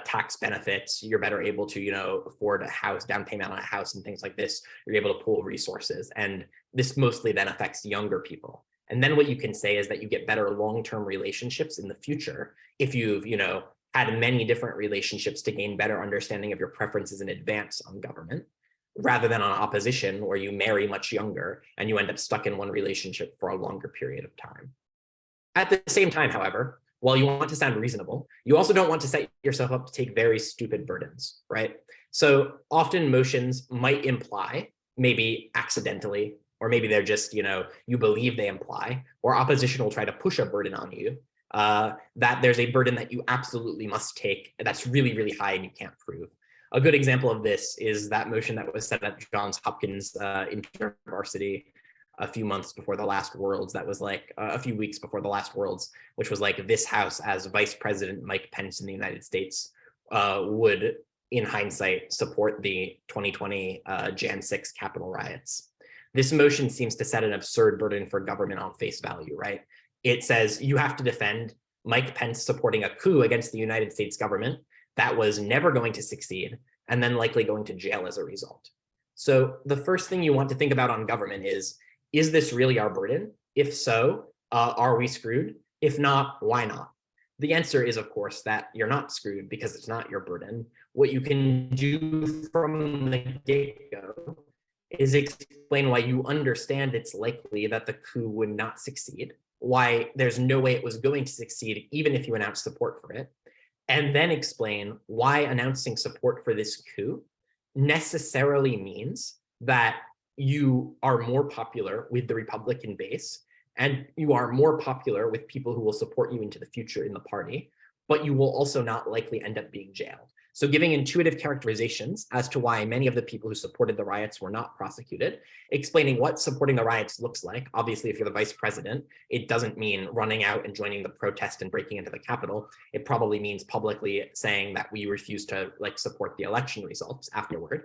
tax benefits, you're better able to, afford a house, down payment on a house and things like this. You're able to pool resources. And this mostly then affects younger people. And then what you can say is that you get better long-term relationships in the future if you've, had many different relationships to gain better understanding of your preferences in advance on government, rather than on opposition where you marry much younger and you end up stuck in one relationship for a longer period of time. At the same time, however, while you want to sound reasonable, you also don't want to set yourself up to take very stupid burdens, right? So often motions might imply, maybe accidentally, or maybe they're just, you believe they imply, or opposition will try to push a burden on you, that there's a burden that you absolutely must take that's really, really high and you can't prove. A good example of this is that motion that was set at Johns Hopkins Intervarsity a few months before the last Worlds, that was like a few weeks before the last Worlds, which was like this House, as Vice President Mike Pence in the United States, would, in hindsight, support the 2020 Jan 6 Capitol riots. This motion seems to set an absurd burden for government on face value, right? It says you have to defend Mike Pence supporting a coup against the United States government that was never going to succeed and then likely going to jail as a result. So the first thing you want to think about on government is this really our burden? If so, are we screwed? If not, why not? The answer is, of course, that you're not screwed because it's not your burden. What you can do from the get-go is explain why you understand it's likely that the coup would not succeed, why there's no way it was going to succeed even if you announced support for it, and then explain why announcing support for this coup necessarily means that you are more popular with the Republican base and you are more popular with people who will support you into the future in the party, but you will also not likely end up being jailed. So giving intuitive characterizations as to why many of the people who supported the riots were not prosecuted, explaining what supporting the riots looks like. Obviously, if you're the vice president, it doesn't mean running out and joining the protest and breaking into the Capitol. It probably means publicly saying that we refuse to support the election results afterward.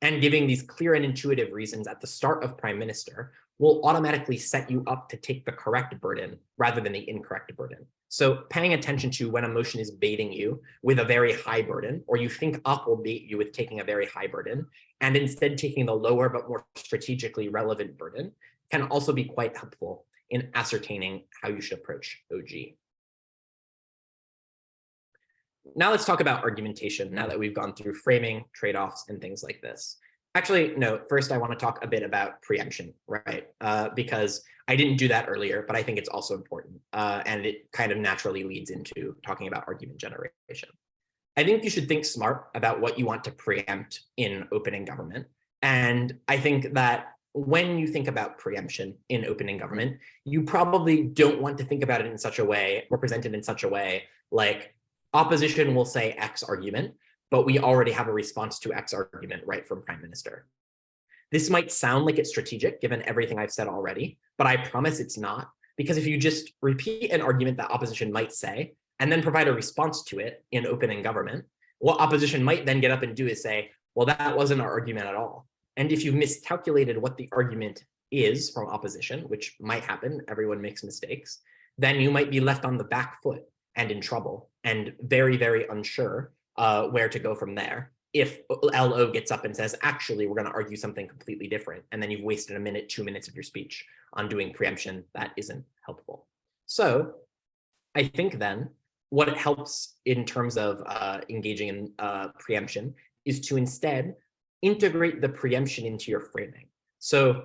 And giving these clear and intuitive reasons at the start of prime minister will automatically set you up to take the correct burden rather than the incorrect burden. So paying attention to when a motion is baiting you with a very high burden, or you think up will bait you with taking a very high burden, and instead taking the lower but more strategically relevant burden, can also be quite helpful in ascertaining how you should approach OG. Now let's talk about argumentation, now that we've gone through framing, trade-offs, and things like this. Actually, no, first I want to talk a bit about preemption, right? Because I didn't do that earlier, but I think it's also important. And it kind of naturally leads into talking about argument generation. I think you should think smart about what you want to preempt in opening government. And I think that when you think about preemption in opening government, you probably don't want to think about it in such a way, or present it in such a way, like opposition will say X argument, but we already have a response to X argument right from prime minister. This might sound like it's strategic given everything I've said already, but I promise it's not, because if you just repeat an argument that opposition might say and then provide a response to it in opening government, what opposition might then get up and do is say, well, that wasn't our argument at all. And if you miscalculated what the argument is from opposition, which might happen, everyone makes mistakes, then you might be left on the back foot and in trouble and very, very unsure where to go from there. If LO gets up and says, actually, we're going to argue something completely different, and then you've wasted a minute, 2 minutes of your speech on doing preemption, that isn't helpful. So I think then what it helps in terms of engaging in preemption is to instead integrate the preemption into your framing. So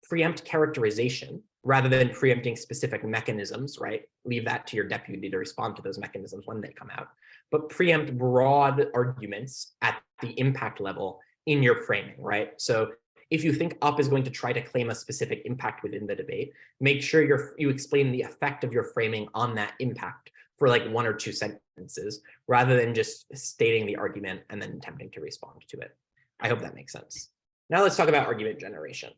preempt characterization rather than preempting specific mechanisms, right? Leave that to your deputy to respond to those mechanisms when they come out. But preempt broad arguments at the impact level in your framing, right? So if you think up is going to try to claim a specific impact within the debate, make sure you explain the effect of your framing on that impact for like 1 or 2 sentences, rather than just stating the argument and then attempting to respond to it. I hope that makes sense. Now let's talk about argument generation.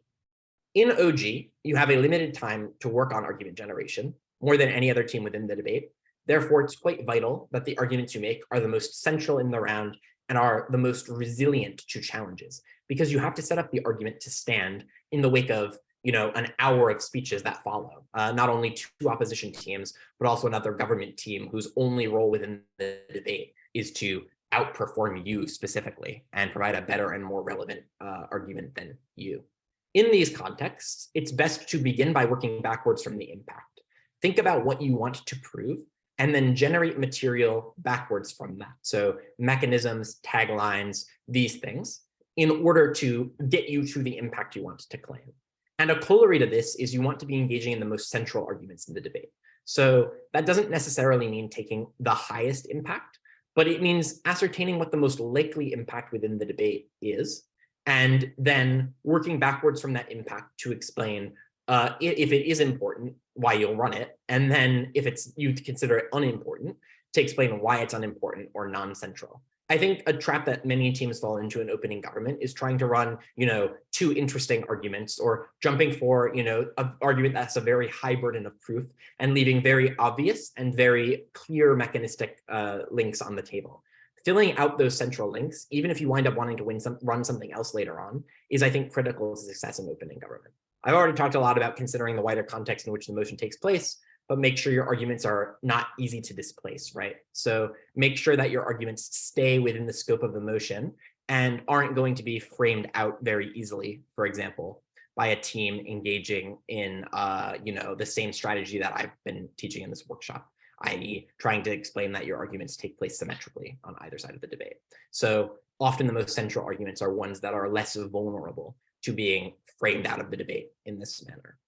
In OG, you have a limited time to work on argument generation, more than any other team within the debate. Therefore, it's quite vital that the arguments you make are the most central in the round and are the most resilient to challenges, because you have to set up the argument to stand in the wake of an hour of speeches that follow, not only two opposition teams, but also another government team whose only role within the debate is to outperform you specifically and provide a better and more relevant argument than you. In these contexts, it's best to begin by working backwards from the impact. Think about what you want to prove, and then generate material backwards from that. So mechanisms, taglines, these things, in order to get you to the impact you want to claim. And a corollary to this is you want to be engaging in the most central arguments in the debate. So that doesn't necessarily mean taking the highest impact, but it means ascertaining what the most likely impact within the debate is, and then working backwards from that impact to explain if it is important, why you'll run it, and then if you consider it unimportant, to explain why it's unimportant or non-central. I think a trap that many teams fall into in opening government is trying to run, two interesting arguments, or jumping for, an argument that's a very high burden of proof and leaving very obvious and very clear mechanistic links on the table. Filling out those central links, even if you wind up wanting to run something else later on, is, I think, critical to success in opening government. I've already talked a lot about considering the wider context in which the motion takes place, but make sure your arguments are not easy to displace, right? So make sure that your arguments stay within the scope of the motion and aren't going to be framed out very easily, for example, by a team engaging in, the same strategy that I've been teaching in this workshop, i.e. trying to explain that your arguments take place symmetrically on either side of the debate. So often the most central arguments are ones that are less vulnerable to being framed out of the debate in this manner.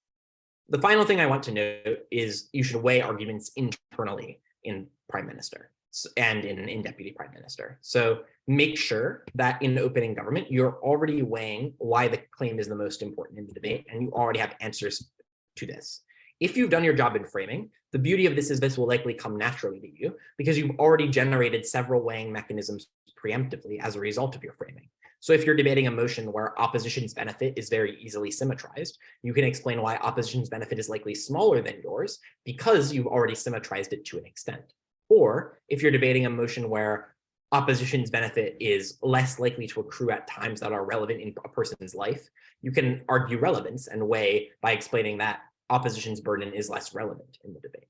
The final thing I want to note is you should weigh arguments internally in Prime Minister and in Deputy Prime Minister. So make sure that in opening government, you're already weighing why the claim is the most important in the debate, and you already have answers to this. If you've done your job in framing, the beauty of this is this will likely come naturally to you because you've already generated several weighing mechanisms preemptively as a result of your framing. So if you're debating a motion where opposition's benefit is very easily symmetrized, you can explain why opposition's benefit is likely smaller than yours because you've already symmetrized it to an extent. Or if you're debating a motion where opposition's benefit is less likely to accrue at times that are relevant in a person's life, you can argue relevance and weigh by explaining that opposition's burden is less relevant in the debate.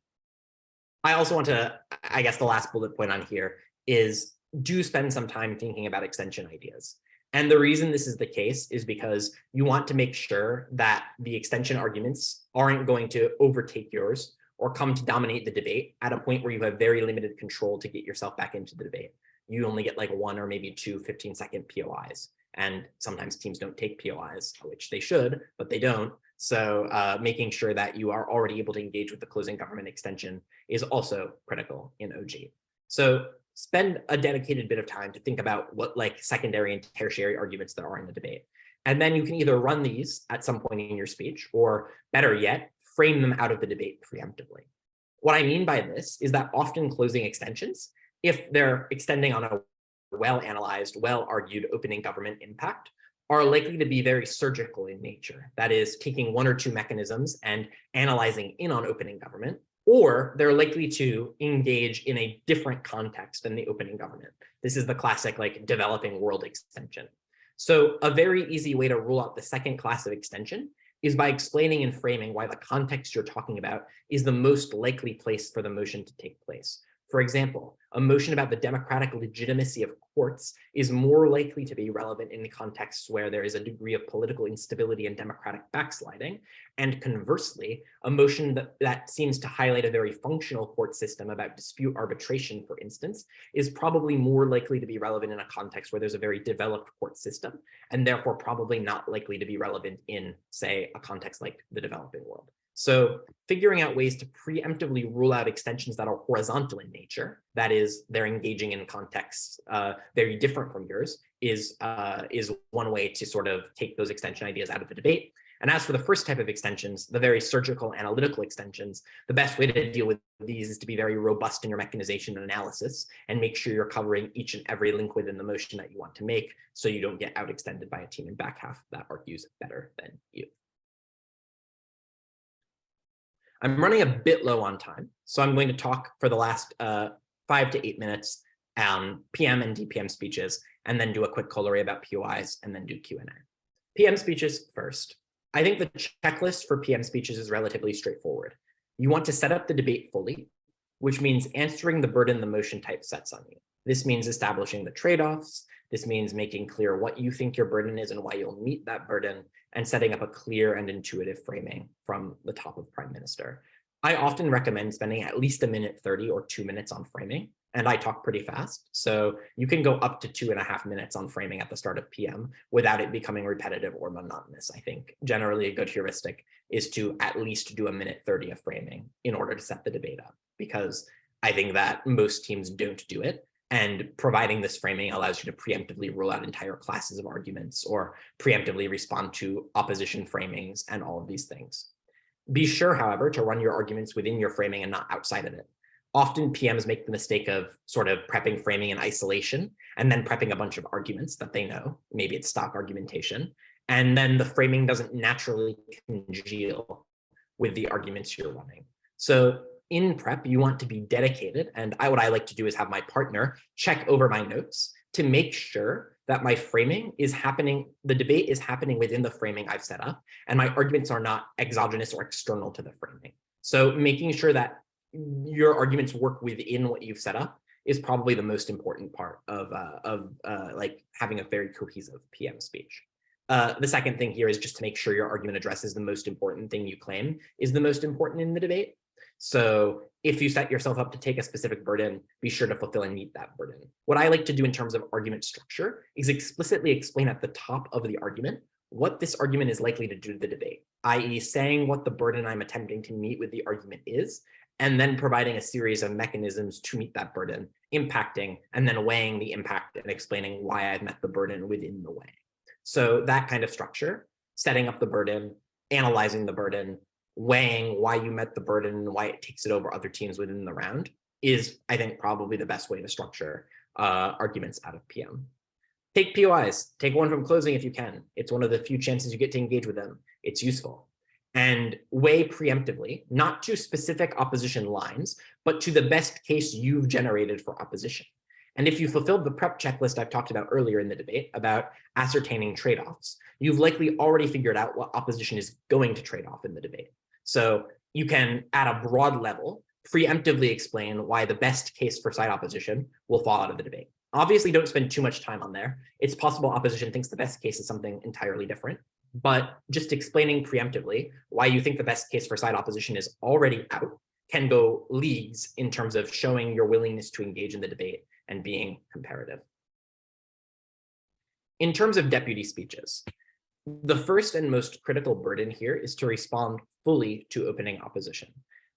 I also want to, I guess the last bullet point on here is do spend some time thinking about extension ideas. And the reason this is the case is because you want to make sure that the extension arguments aren't going to overtake yours or come to dominate the debate at a point where you have very limited control to get yourself back into the debate. You only get like one or maybe two 15-second POIs. And sometimes teams don't take POIs, which they should, but they don't. So making sure that you are already able to engage with the closing government extension is also critical in OG. So spend a dedicated bit of time to think about what secondary and tertiary arguments there are in the debate. And then you can either run these at some point in your speech, or better yet, frame them out of the debate preemptively. What I mean by this is that often closing extensions, if they're extending on a well-analyzed, well-argued opening government impact, are likely to be very surgical in nature. That is, taking one or two mechanisms and analyzing in on opening government, or they're likely to engage in a different context than the opening government. This is the classic developing world extension. So a very easy way to rule out the second class of extension is by explaining and framing why the context you're talking about is the most likely place for the motion to take place. For example, a motion about the democratic legitimacy of courts is more likely to be relevant in the contexts where there is a degree of political instability and democratic backsliding. And conversely, a motion that seems to highlight a very functional court system about dispute arbitration, for instance, is probably more likely to be relevant in a context where there's a very developed court system, and therefore probably not likely to be relevant in, say, a context like the developing world. So figuring out ways to preemptively rule out extensions that are horizontal in nature, that is, they're engaging in contexts very different from yours, is one way to sort of take those extension ideas out of the debate. And as for the first type of extensions, the very surgical analytical extensions, the best way to deal with these is to be very robust in your mechanization and analysis and make sure you're covering each and every link within the motion that you want to make so you don't get outextended by a team in back half that argues better than you. I'm running a bit low on time, so I'm going to talk for the last 5 to 8 minutes PM and DPM speeches, and then do a quick corollary about POIs, and then do Q&A. PM speeches first. I think the checklist for PM speeches is relatively straightforward. You want to set up the debate fully, which means answering the burden the motion type sets on you. This means establishing the trade-offs. This means making clear what you think your burden is and why you'll meet that burden, and setting up a clear and intuitive framing from the top of Prime Minister. I often recommend spending at least 1:30 or 2 minutes on framing, and I talk pretty fast. So you can go up to 2.5 minutes on framing at the start of PM without it becoming repetitive or monotonous. I think generally a good heuristic is to at least do 1:30 of framing in order to set the debate up, because I think that most teams don't do it. And providing this framing allows you to preemptively rule out entire classes of arguments or preemptively respond to opposition framings and all of these things. Be sure, however, to run your arguments within your framing and not outside of it. Often PMs make the mistake of sort of prepping framing in isolation and then prepping a bunch of arguments that they know. Maybe it's stock argumentation. And then the framing doesn't naturally congeal with the arguments you're running. So in prep, you want to be dedicated. And what I like to do is have my partner check over my notes to make sure that my framing is happening, the debate is happening within the framing I've set up, and my arguments are not exogenous or external to the framing. So making sure that your arguments work within what you've set up is probably the most important part of like having a very cohesive PM speech. The second thing here is just to make sure your argument addresses the most important thing you claim is the most important in the debate. So if you set yourself up to take a specific burden, be sure to fulfill and meet that burden. What I like to do in terms of argument structure is explicitly explain at the top of the argument what this argument is likely to do to the debate, i.e. saying what the burden I'm attempting to meet with the argument is, and then providing a series of mechanisms to meet that burden, impacting, and then weighing the impact and explaining why I've met the burden within the way. So that kind of structure, setting up the burden, analyzing the burden, weighing why you met the burden and why it takes it over other teams within the round is, I think, probably the best way to structure arguments out of PM. Take POIs, take one from closing if you can. It's one of the few chances you get to engage with them. It's useful. And weigh preemptively, not to specific opposition lines, but to the best case you've generated for opposition. And if you fulfilled the prep checklist I've talked about earlier in the debate about ascertaining trade-offs, you've likely already figured out what opposition is going to trade off in the debate. So you can, at a broad level, preemptively explain why the best case for side opposition will fall out of the debate. Obviously, don't spend too much time on there. It's possible opposition thinks the best case is something entirely different, but just explaining preemptively why you think the best case for side opposition is already out can go leagues in terms of showing your willingness to engage in the debate and being comparative. In terms of deputy speeches, the first and most critical burden here is to respond fully to opening opposition.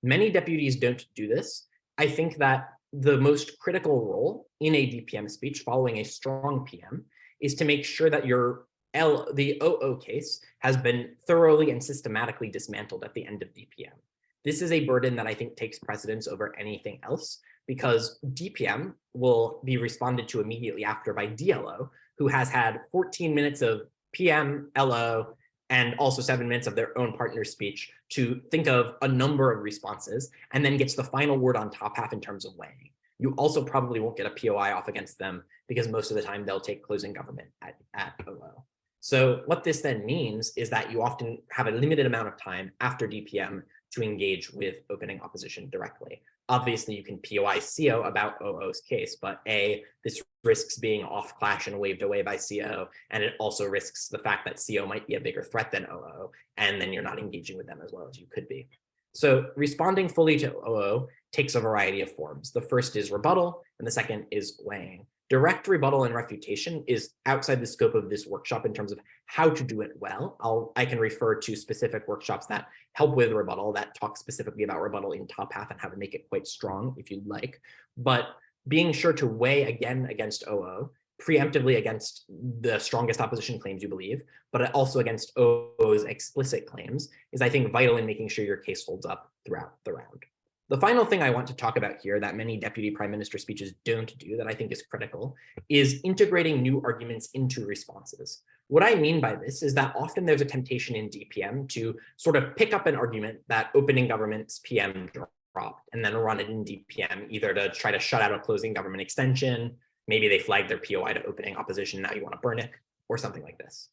Many deputies don't do this. I think that the most critical role in a DPM speech following a strong PM is to make sure that the OO case has been thoroughly and systematically dismantled at the end of DPM. This is a burden that I think takes precedence over anything else, because DPM will be responded to immediately after by DLO, who has had 14 minutes of PM, LO, and also 7 minutes of their own partner's speech to think of a number of responses, and then gets the final word on top half in terms of weighing. You also probably won't get a POI off against them because most of the time they'll take closing government at OO. So what this then means is that you often have a limited amount of time after DPM to engage with opening opposition directly. Obviously, you can POI CO about OO's case, but this risks being off clash and waved away by CO, and it also risks the fact that CO might be a bigger threat than OO, and then you're not engaging with them as well as you could be. So responding fully to OO takes a variety of forms. The first is rebuttal, and the second is weighing. Direct rebuttal and refutation is outside the scope of this workshop in terms of how to do it well. I can refer to specific workshops that help with rebuttal, that talk specifically about rebuttal in top half and how to make it quite strong if you'd like. But being sure to weigh again against OO, preemptively against the strongest opposition claims you believe, but also against OO's explicit claims is, I think, vital in making sure your case holds up throughout the round. The final thing I want to talk about here that many deputy prime minister speeches don't do that I think is critical is integrating new arguments into responses. What I mean by this is that often there's a temptation in DPM to sort of pick up an argument that opening government's PM dropped and then run it in DPM, either to try to shut out a closing government extension, maybe they flagged their POI to opening opposition, now you want to burn it, or something like this.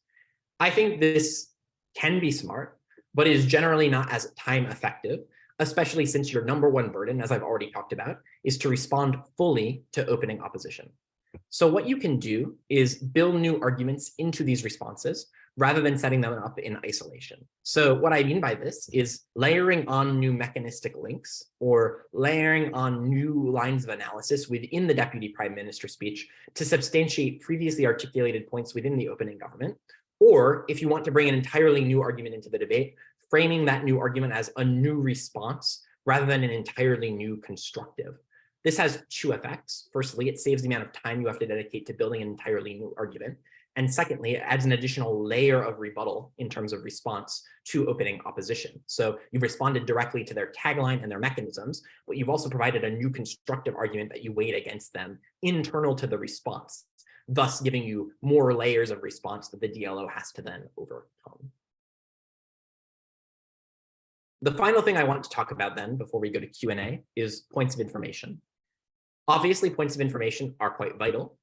I think this can be smart, but is generally not as time effective, especially since your number one burden, as I've already talked about, is to respond fully to opening opposition. So what you can do is build new arguments into these responses rather than setting them up in isolation. So what I mean by this is layering on new mechanistic links or layering on new lines of analysis within the Deputy Prime Minister speech to substantiate previously articulated points within the opening government. Or if you want to bring an entirely new argument into the debate, framing that new argument as a new response rather than an entirely new constructive. This has two effects. Firstly, it saves the amount of time you have to dedicate to building an entirely new argument. And secondly, it adds an additional layer of rebuttal in terms of response to opening opposition. So you've responded directly to their tagline and their mechanisms, but you've also provided a new constructive argument that you weighed against them internal to the response, thus giving you more layers of response that the DLO has to then overcome. The final thing I want to talk about then, before we go to Q&A, is points of information. Obviously, points of information are quite vital.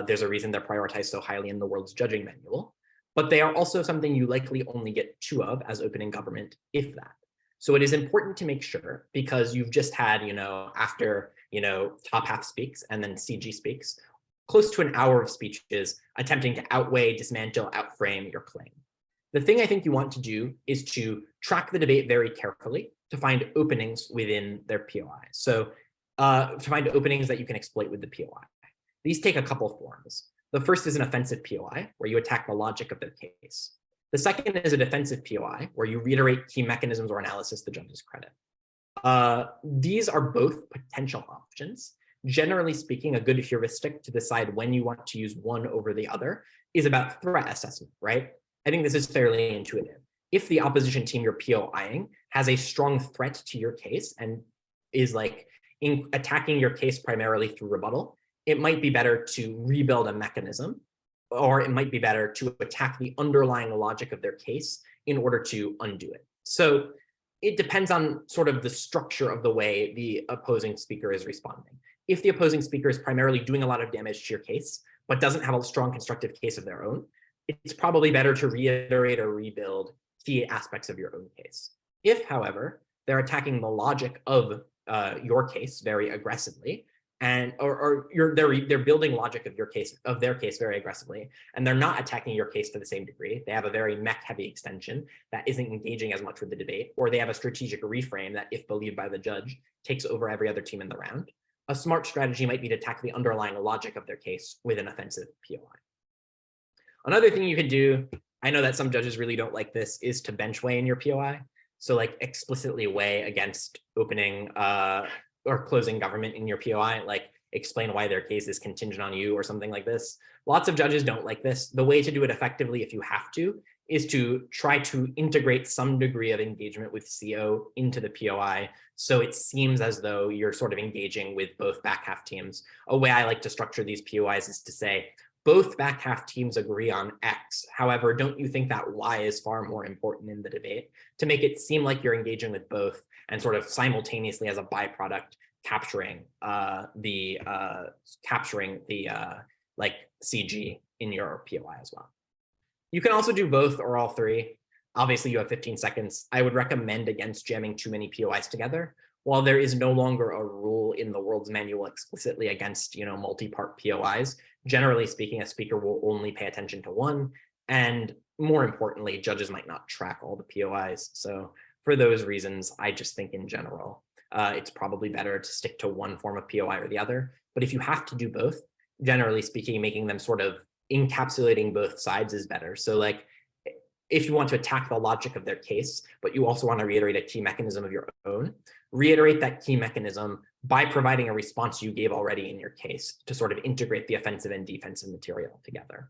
There's a reason they're prioritized so highly in the world's judging manual, but they are also something you likely only get two of as opening government, if that. So it is important to make sure, because you've just had, after, top half speaks and then CG speaks, close to an hour of speeches attempting to outweigh, dismantle, outframe your claim. The thing I think you want to do is to track the debate very carefully to find openings within their POI. So to find openings that you can exploit with the POI. These take a couple forms. The first is an offensive POI, where you attack the logic of their case. The second is a defensive POI, where you reiterate key mechanisms or analysis the judges credit. These are both potential options. Generally speaking, a good heuristic to decide when you want to use one over the other is about threat assessment, right? I think this is fairly intuitive. If the opposition team you're POIing has a strong threat to your case and is attacking your case primarily through rebuttal, it might be better to rebuild a mechanism, or it might be better to attack the underlying logic of their case in order to undo it. So it depends on sort of the structure of the way the opposing speaker is responding. If the opposing speaker is primarily doing a lot of damage to your case, but doesn't have a strong constructive case of their own, it's probably better to reiterate or rebuild key aspects of your own case. If, however, they're attacking the logic of your case very aggressively, and they're building logic of their case very aggressively, and they're not attacking your case to the same degree. They have a very mech-heavy extension that isn't engaging as much with the debate, or they have a strategic reframe that, if believed by the judge, takes over every other team in the round. A smart strategy might be to attack the underlying logic of their case with an offensive POI. Another thing you can do, I know that some judges really don't like this, is to bench weigh in your POI. So explicitly weigh against opening or closing government in your POI, explain why their case is contingent on you or something like this. Lots of judges don't like this. The way to do it effectively, if you have to, is to try to integrate some degree of engagement with CO into the POI, so it seems as though you're sort of engaging with both back half teams. A way I like to structure these POIs is to say, both back half teams agree on X. However, don't you think that Y is far more important in the debate, to make it seem like you're engaging with both and sort of simultaneously as a byproduct capturing the CG in your POI as well. You can also do both or all three. Obviously, you have 15 seconds. I would recommend against jamming too many POIs together. While there is no longer a rule in the world's manual explicitly against multi-part POIs, generally speaking, a speaker will only pay attention to one. And more importantly, judges might not track all the POIs. So for those reasons, I just think in general, it's probably better to stick to one form of POI or the other. But if you have to do both, generally speaking, making them sort of encapsulating both sides is better. So if you want to attack the logic of their case, but you also want to reiterate a key mechanism of your own, reiterate that key mechanism by providing a response you gave already in your case to sort of integrate the offensive and defensive material together.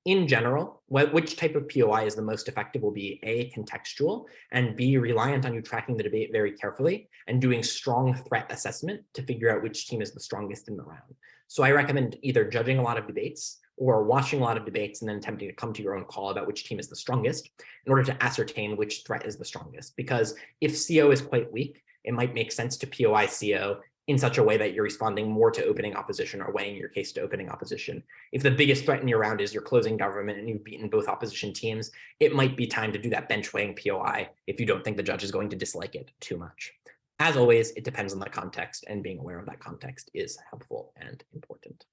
In general, which type of POI is the most effective will be A, contextual, and B, reliant on you tracking the debate very carefully and doing strong threat assessment to figure out which team is the strongest in the round. So I recommend either judging a lot of debates or watching a lot of debates and then attempting to come to your own call about which team is the strongest in order to ascertain which threat is the strongest. Because if CO is quite weak, it might make sense to POI CO in such a way that you're responding more to opening opposition or weighing your case to opening opposition. If the biggest threat in your round is you're closing government and you've beaten both opposition teams, it might be time to do that bench weighing POI if you don't think the judge is going to dislike it too much. As always, it depends on the context, and being aware of that context is helpful and important.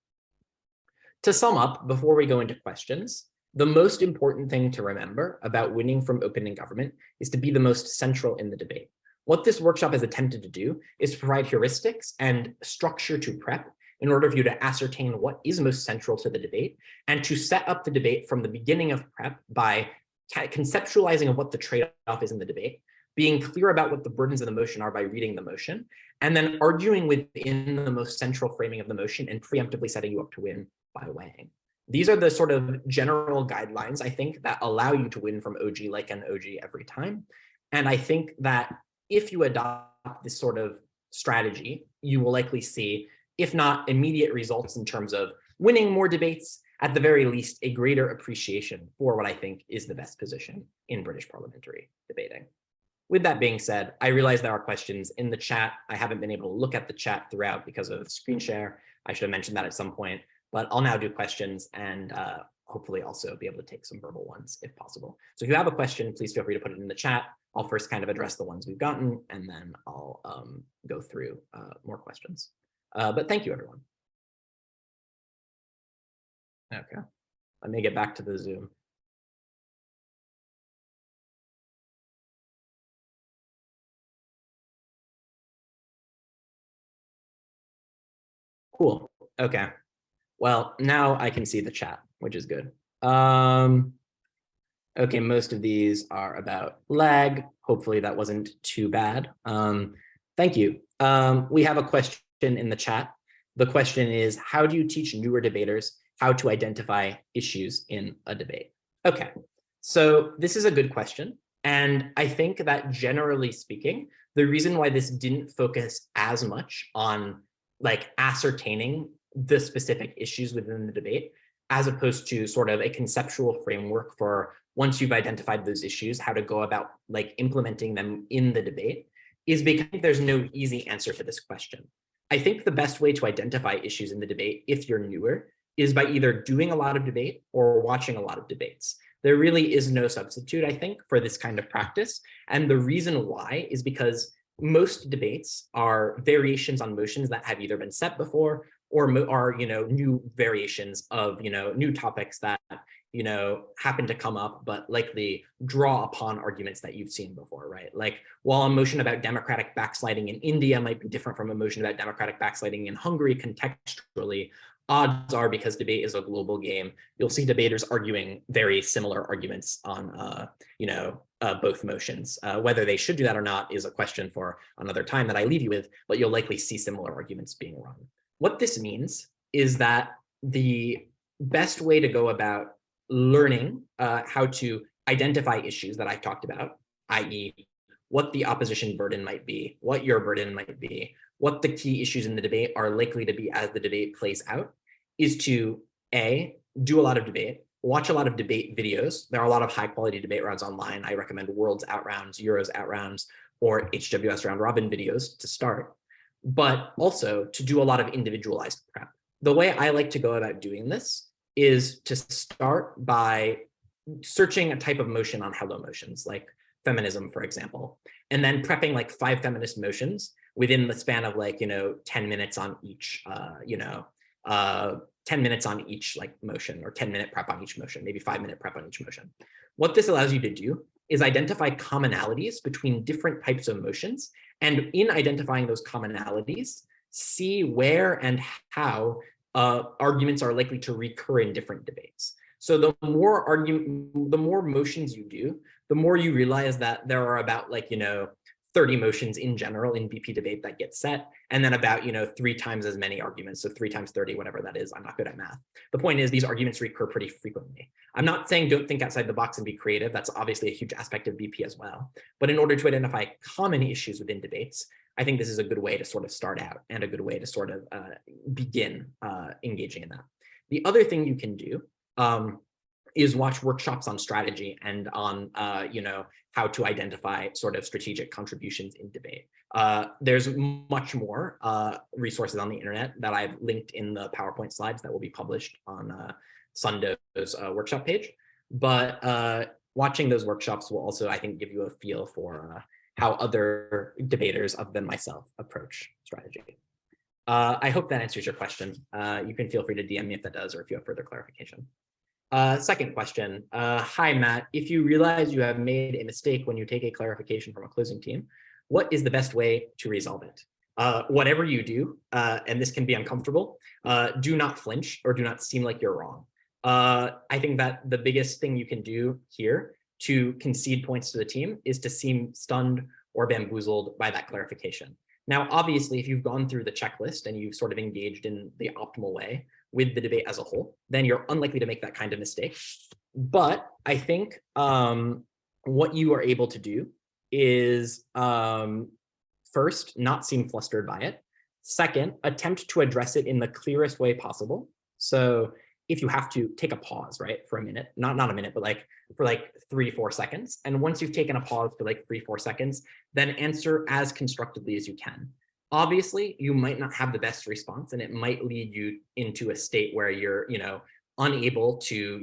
To sum up, before we go into questions, the most important thing to remember about winning from opening government is to be the most central in the debate. What this workshop has attempted to do is to provide heuristics and structure to prep in order for you to ascertain what is most central to the debate and to set up the debate from the beginning of prep by conceptualizing of what the trade-off is in the debate, being clear about what the burdens of the motion are by reading the motion, and then arguing within the most central framing of the motion and preemptively setting you up to win by weighing. These are the sort of general guidelines, I think, that allow you to win from OG like an OG every time. And I think that if you adopt this sort of strategy, you will likely see, if not immediate results in terms of winning more debates, at the very least, a greater appreciation for what I think is the best position in British parliamentary debating. With that being said, I realize there are questions in the chat. I haven't been able to look at the chat throughout because of screen share. I should have mentioned that at some point, but I'll now do questions and hopefully also be able to take some verbal ones if possible. So if you have a question, please feel free to put it in the chat. I'll first kind of address the ones we've gotten, and then I'll go through more questions. But thank you, everyone. Okay, let me get back to the Zoom. Cool, okay. Well, now I can see the chat, which is good. Okay, most of these are about lag. Hopefully that wasn't too bad. Thank you. We have a question in the chat. The question is, how do you teach newer debaters how to identify issues in a debate? Okay, so this is a good question. And I think that generally speaking, the reason why this didn't focus as much on like ascertaining the specific issues within the debate, as opposed to sort of a conceptual framework for once you've identified those issues, how to go about like implementing them in the debate, is because there's no easy answer to this question. I think the best way to identify issues in the debate, if you're newer, is by either doing a lot of debate or watching a lot of debates. There really is no substitute, I think, for this kind of practice. And the reason why is because most debates are variations on motions that have either been set before or are, new variations of, new topics that, happen to come up, but likely draw upon arguments that you've seen before, right? Like, while a motion about democratic backsliding in India might be different from a motion about democratic backsliding in Hungary contextually, odds are, because debate is a global game, you'll see debaters arguing very similar arguments on, both motions. Whether they should do that or not is a question for another time that I leave you with, but you'll likely see similar arguments being run. What this means is that the best way to go about learning how to identify issues that I talked about, i.e., what the opposition burden might be, what your burden might be, what the key issues in the debate are likely to be as the debate plays out, is to A, do a lot of debate, watch a lot of debate videos. There are a lot of high quality debate rounds online. I recommend Worlds Out Rounds, Euros Out Rounds, or HWS Round Robin videos to start, but also to do a lot of individualized prep. The way I like to go about doing this is to start by searching a type of motion on Hello Motions, like feminism, for example, and then prepping like 5 feminist motions within the span of 10 minutes on each, 10 minutes on each like motion, or 10-minute prep on each motion, maybe 5-minute prep on each motion. What this allows you to do is identify commonalities between different types of motions, and in identifying those commonalities, see where and how arguments are likely to recur in different debates. So the more motions you do, the more you realize that there are about 30 motions in general in BP debate that get set, and then about 3 times as many arguments. So 3 times 30, whatever that is. I'm not good at math. The point is, these arguments recur pretty frequently. I'm not saying don't think outside the box and be creative. That's obviously a huge aspect of BP as well. But in order to identify common issues within debates, I think this is a good way to sort of start out, and a good way to sort of begin engaging in that. The other thing you can do is watch workshops on strategy and on, how to identify sort of strategic contributions in debate. There's much more resources on the internet that I've linked in the PowerPoint slides that will be published on SUNDO's workshop page. But watching those workshops will also, I think, give you a feel for how other debaters other than myself approach strategy. I hope that answers your question. You can feel free to DM me if that does, or if you have further clarification. Second question. Hi, Matt. If you realize you have made a mistake when you take a clarification from a closing team, what is the best way to resolve it? Whatever you do, and this can be uncomfortable, do not flinch or do not seem like you're wrong. I think that the biggest thing you can do here to concede points to the team is to seem stunned or bamboozled by that clarification. Now, obviously, if you've gone through the checklist and you've sort of engaged in the optimal way with the debate as a whole, then you're unlikely to make that kind of mistake. But I think what you are able to do is first, not seem flustered by it. Second, attempt to address it in the clearest way possible. So if you have to, take a pause, right, for a minute, not a minute, but like for like 3-4 seconds. And once you've taken a pause for like 3-4 seconds, then answer as constructively as you can. Obviously, you might not have the best response, and it might lead you into a state where you're, unable to,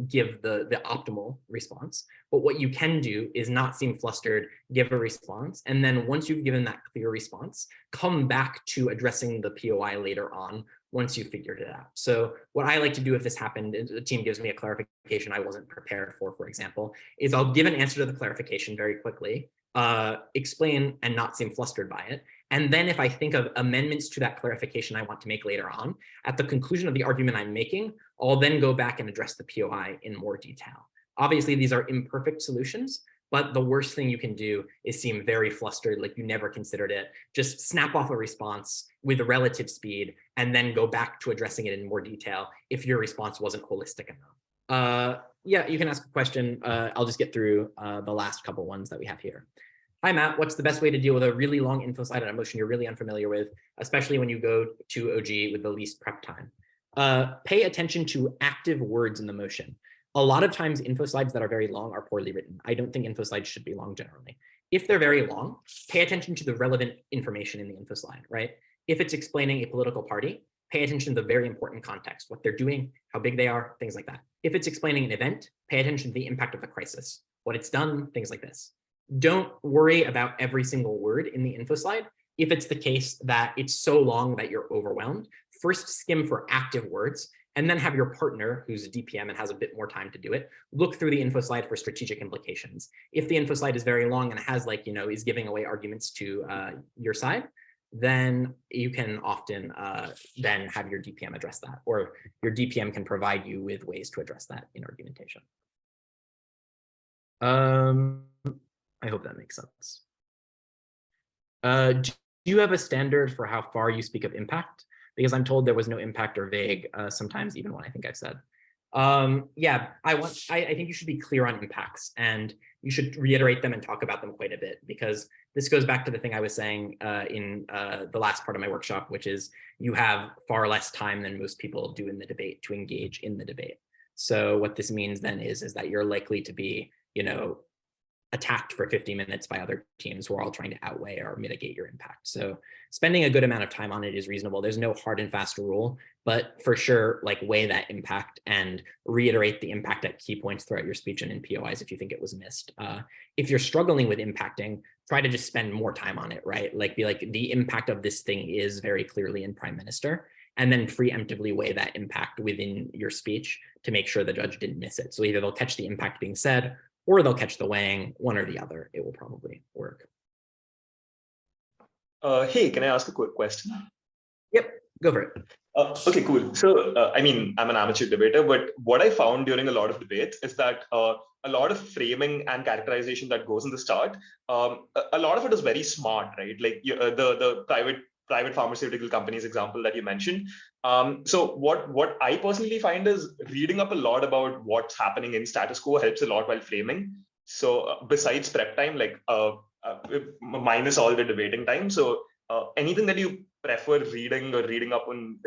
give the optimal response. But what you can do is not seem flustered, give a response. And then once you've given that clear response, come back to addressing the POI later on once you've figured it out. So what I like to do if this happened, the team gives me a clarification I wasn't prepared for example, is I'll give an answer to the clarification very quickly, explain and not seem flustered by it. And then if I think of amendments to that clarification I want to make later on, at the conclusion of the argument I'm making, I'll then go back and address the POI in more detail. Obviously, these are imperfect solutions, but the worst thing you can do is seem very flustered, like you never considered it. Just snap off a response with a relative speed and then go back to addressing it in more detail if your response wasn't holistic enough. Yeah, you can ask a question. I'll just get through the last couple ones that we have here. Hi, Matt. What's the best way to deal with a really long info slide on a motion you're really unfamiliar with, especially when you go to OG with the least prep time? Pay attention to active words in the motion. A lot of times info slides that are very long are poorly written. I don't think info slides should be long generally. If they're very long, pay attention to the relevant information in the info slide, right? If it's explaining a political party, pay attention to the very important context, what they're doing, how big they are, things like that. If it's explaining an event, pay attention to the impact of the crisis, what it's done, things like this. Don't worry about every single word in the info slide. If it's the case that it's so long that you're overwhelmed, first skim for active words, and then have your partner, who's a DPM and has a bit more time to do it, look through the info slide for strategic implications. If the info slide is very long and has is giving away arguments to your side, then you can often then have your DPM address that, or your DPM can provide you with ways to address that in argumentation. I hope that makes sense. Do you have a standard for how far you speak of impact? Because I'm told there was no impact or vague sometimes, even when I think I've said. Yeah, I think you should be clear on impacts, and you should reiterate them and talk about them quite a bit, because this goes back to the thing I was saying in the last part of my workshop, which is you have far less time than most people do in the debate to engage in the debate. So what this means then is that you're likely to be, attacked for 50 minutes by other teams who are all trying to outweigh or mitigate your impact. So spending a good amount of time on it is reasonable. There's no hard and fast rule, but for sure, weigh that impact and reiterate the impact at key points throughout your speech and in POIs if you think it was missed. If you're struggling with impacting, try to just spend more time on it, right? Be like, the impact of this thing is very clearly in Prime Minister, and then preemptively weigh that impact within your speech to make sure the judge didn't miss it. So either they'll catch the impact being said, or they'll catch the weighing, one or the other. It will probably work. Hey, can I ask a quick question? Yep, go for it. Okay, cool. So, I'm an amateur debater, but what I found during a lot of debates is that a lot of framing and characterization that goes in the start, a lot of it is very smart, right? Like the private pharmaceutical companies example that you mentioned. So what I personally find is reading up a lot about what's happening in status quo helps a lot while framing. So besides prep time, minus all the debating time. So anything that you prefer reading or reading up on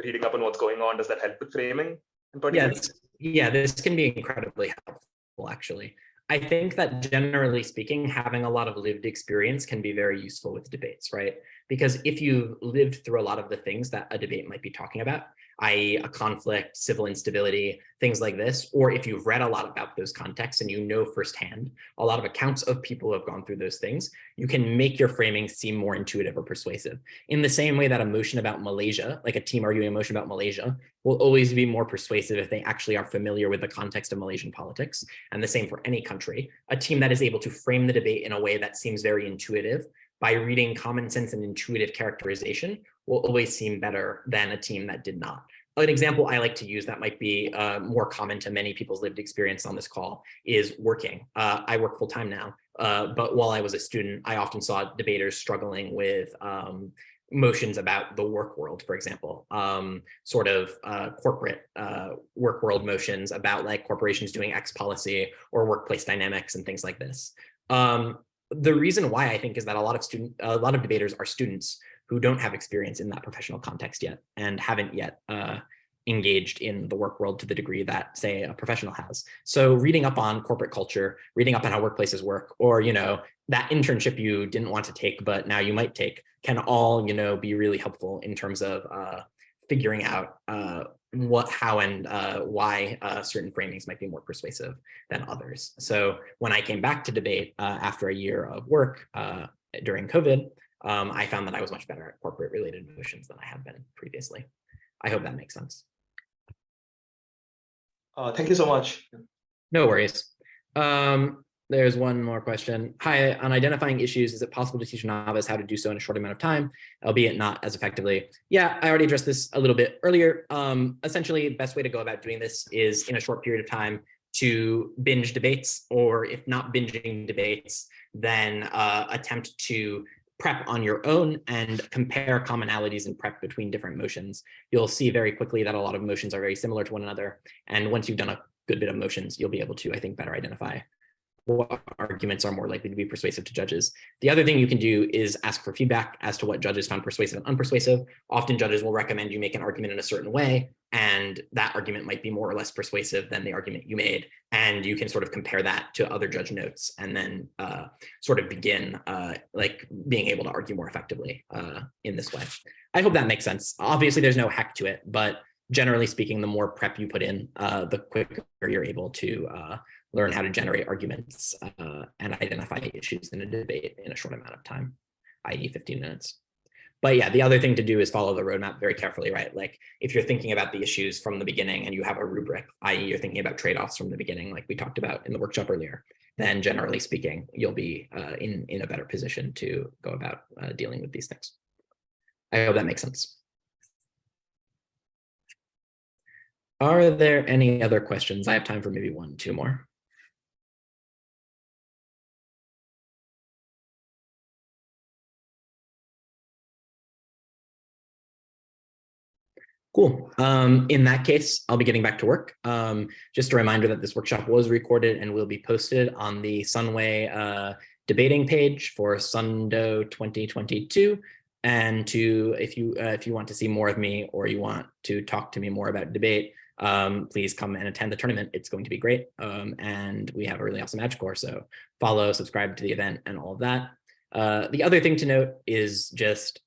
what's going on, does that help with framing in particular? Yeah, Yeah, this can be incredibly helpful, actually. I think that generally speaking, having a lot of lived experience can be very useful with debates, right? Because if you've lived through a lot of the things that a debate might be talking about, i.e. a conflict, civil instability, things like this, or if you've read a lot about those contexts and you know firsthand a lot of accounts of people who have gone through those things, you can make your framing seem more intuitive or persuasive. In the same way that a motion about Malaysia, like a team arguing a motion about Malaysia, will always be more persuasive if they actually are familiar with the context of Malaysian politics. And the same for any country. A team that is able to frame the debate in a way that seems very intuitive by reading common sense and intuitive characterization will always seem better than a team that did not. An example I like to use that might be more common to many people's lived experience on this call is working. I work full time now, but while I was a student, I often saw debaters struggling with motions about the work world, for example, corporate work world motions about like corporations doing X policy or workplace dynamics and things like this. The reason why I think is that a lot of debaters are students who don't have experience in that professional context yet and haven't yet engaged in the work world to the degree that, say, a professional has. So reading up on corporate culture, reading up on how workplaces work, or, that internship you didn't want to take, but now you might take, can all, be really helpful in terms of figuring out what, how, and why certain framings might be more persuasive than others. So when I came back to debate after a year of work during COVID, I found that I was much better at corporate related motions than I had been previously. I hope that makes sense. Thank you so much. No worries. There's one more question. Hi, on identifying issues, is it possible to teach a novice how to do so in a short amount of time, albeit not as effectively? Yeah, I already addressed this a little bit earlier. Essentially, the best way to go about doing this is in a short period of time to binge debates, or if not binging debates, then attempt to prep on your own and compare commonalities in prep between different motions. You'll see very quickly that a lot of motions are very similar to one another. And once you've done a good bit of motions, you'll be able to, I think, better identify what arguments are more likely to be persuasive to judges. The other thing you can do is ask for feedback as to what judges found persuasive and unpersuasive. Often judges will recommend you make an argument in a certain way, and that argument might be more or less persuasive than the argument you made. And you can sort of compare that to other judge notes and then sort of begin like being able to argue more effectively in this way. I hope that makes sense. Obviously, there's no hack to it, but generally speaking, the more prep you put in, the quicker you're able to learn how to generate arguments and identify issues in a debate in a short amount of time, i.e. 15 minutes. But yeah, the other thing to do is follow the roadmap very carefully, right? Like if you're thinking about the issues from the beginning and you have a rubric, i.e. you're thinking about trade-offs from the beginning, like we talked about in the workshop earlier, then generally speaking, you'll be in a better position to go about dealing with these things. I hope that makes sense. Are there any other questions? I have time for maybe 1, 2 more. Cool. In that case, I'll be getting back to work. Just a reminder that this workshop was recorded and will be posted on the Sunway debating page for SUNDO 2022. And if you want to see more of me or you want to talk to me more about debate, please come and attend the tournament. It's going to be great. And we have a really awesome Edge core. So follow, subscribe to the event and all of that. The other thing to note is just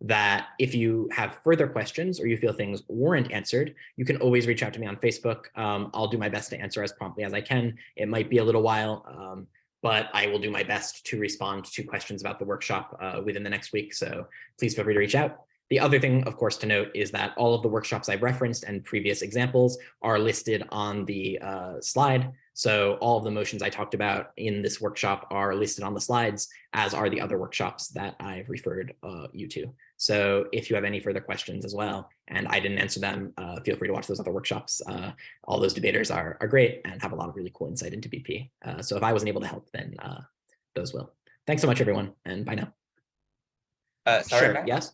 that if you have further questions or you feel things weren't answered, you can always reach out to me on Facebook. I'll do my best to answer as promptly as I can. It might be a little while, but I will do my best to respond to questions about the workshop within the next week. So please feel free to reach out. The other thing, of course, to note is that all of the workshops I've referenced and previous examples are listed on the slide. So all of the motions I talked about in this workshop are listed on the slides, as are the other workshops that I've referred you to. So if you have any further questions as well, and I didn't answer them, feel free to watch those other workshops. All those debaters are great and have a lot of really cool insight into BP. So if I wasn't able to help, then those will. Thanks so much, everyone, and bye now. Sorry, Sure, Matt? yes?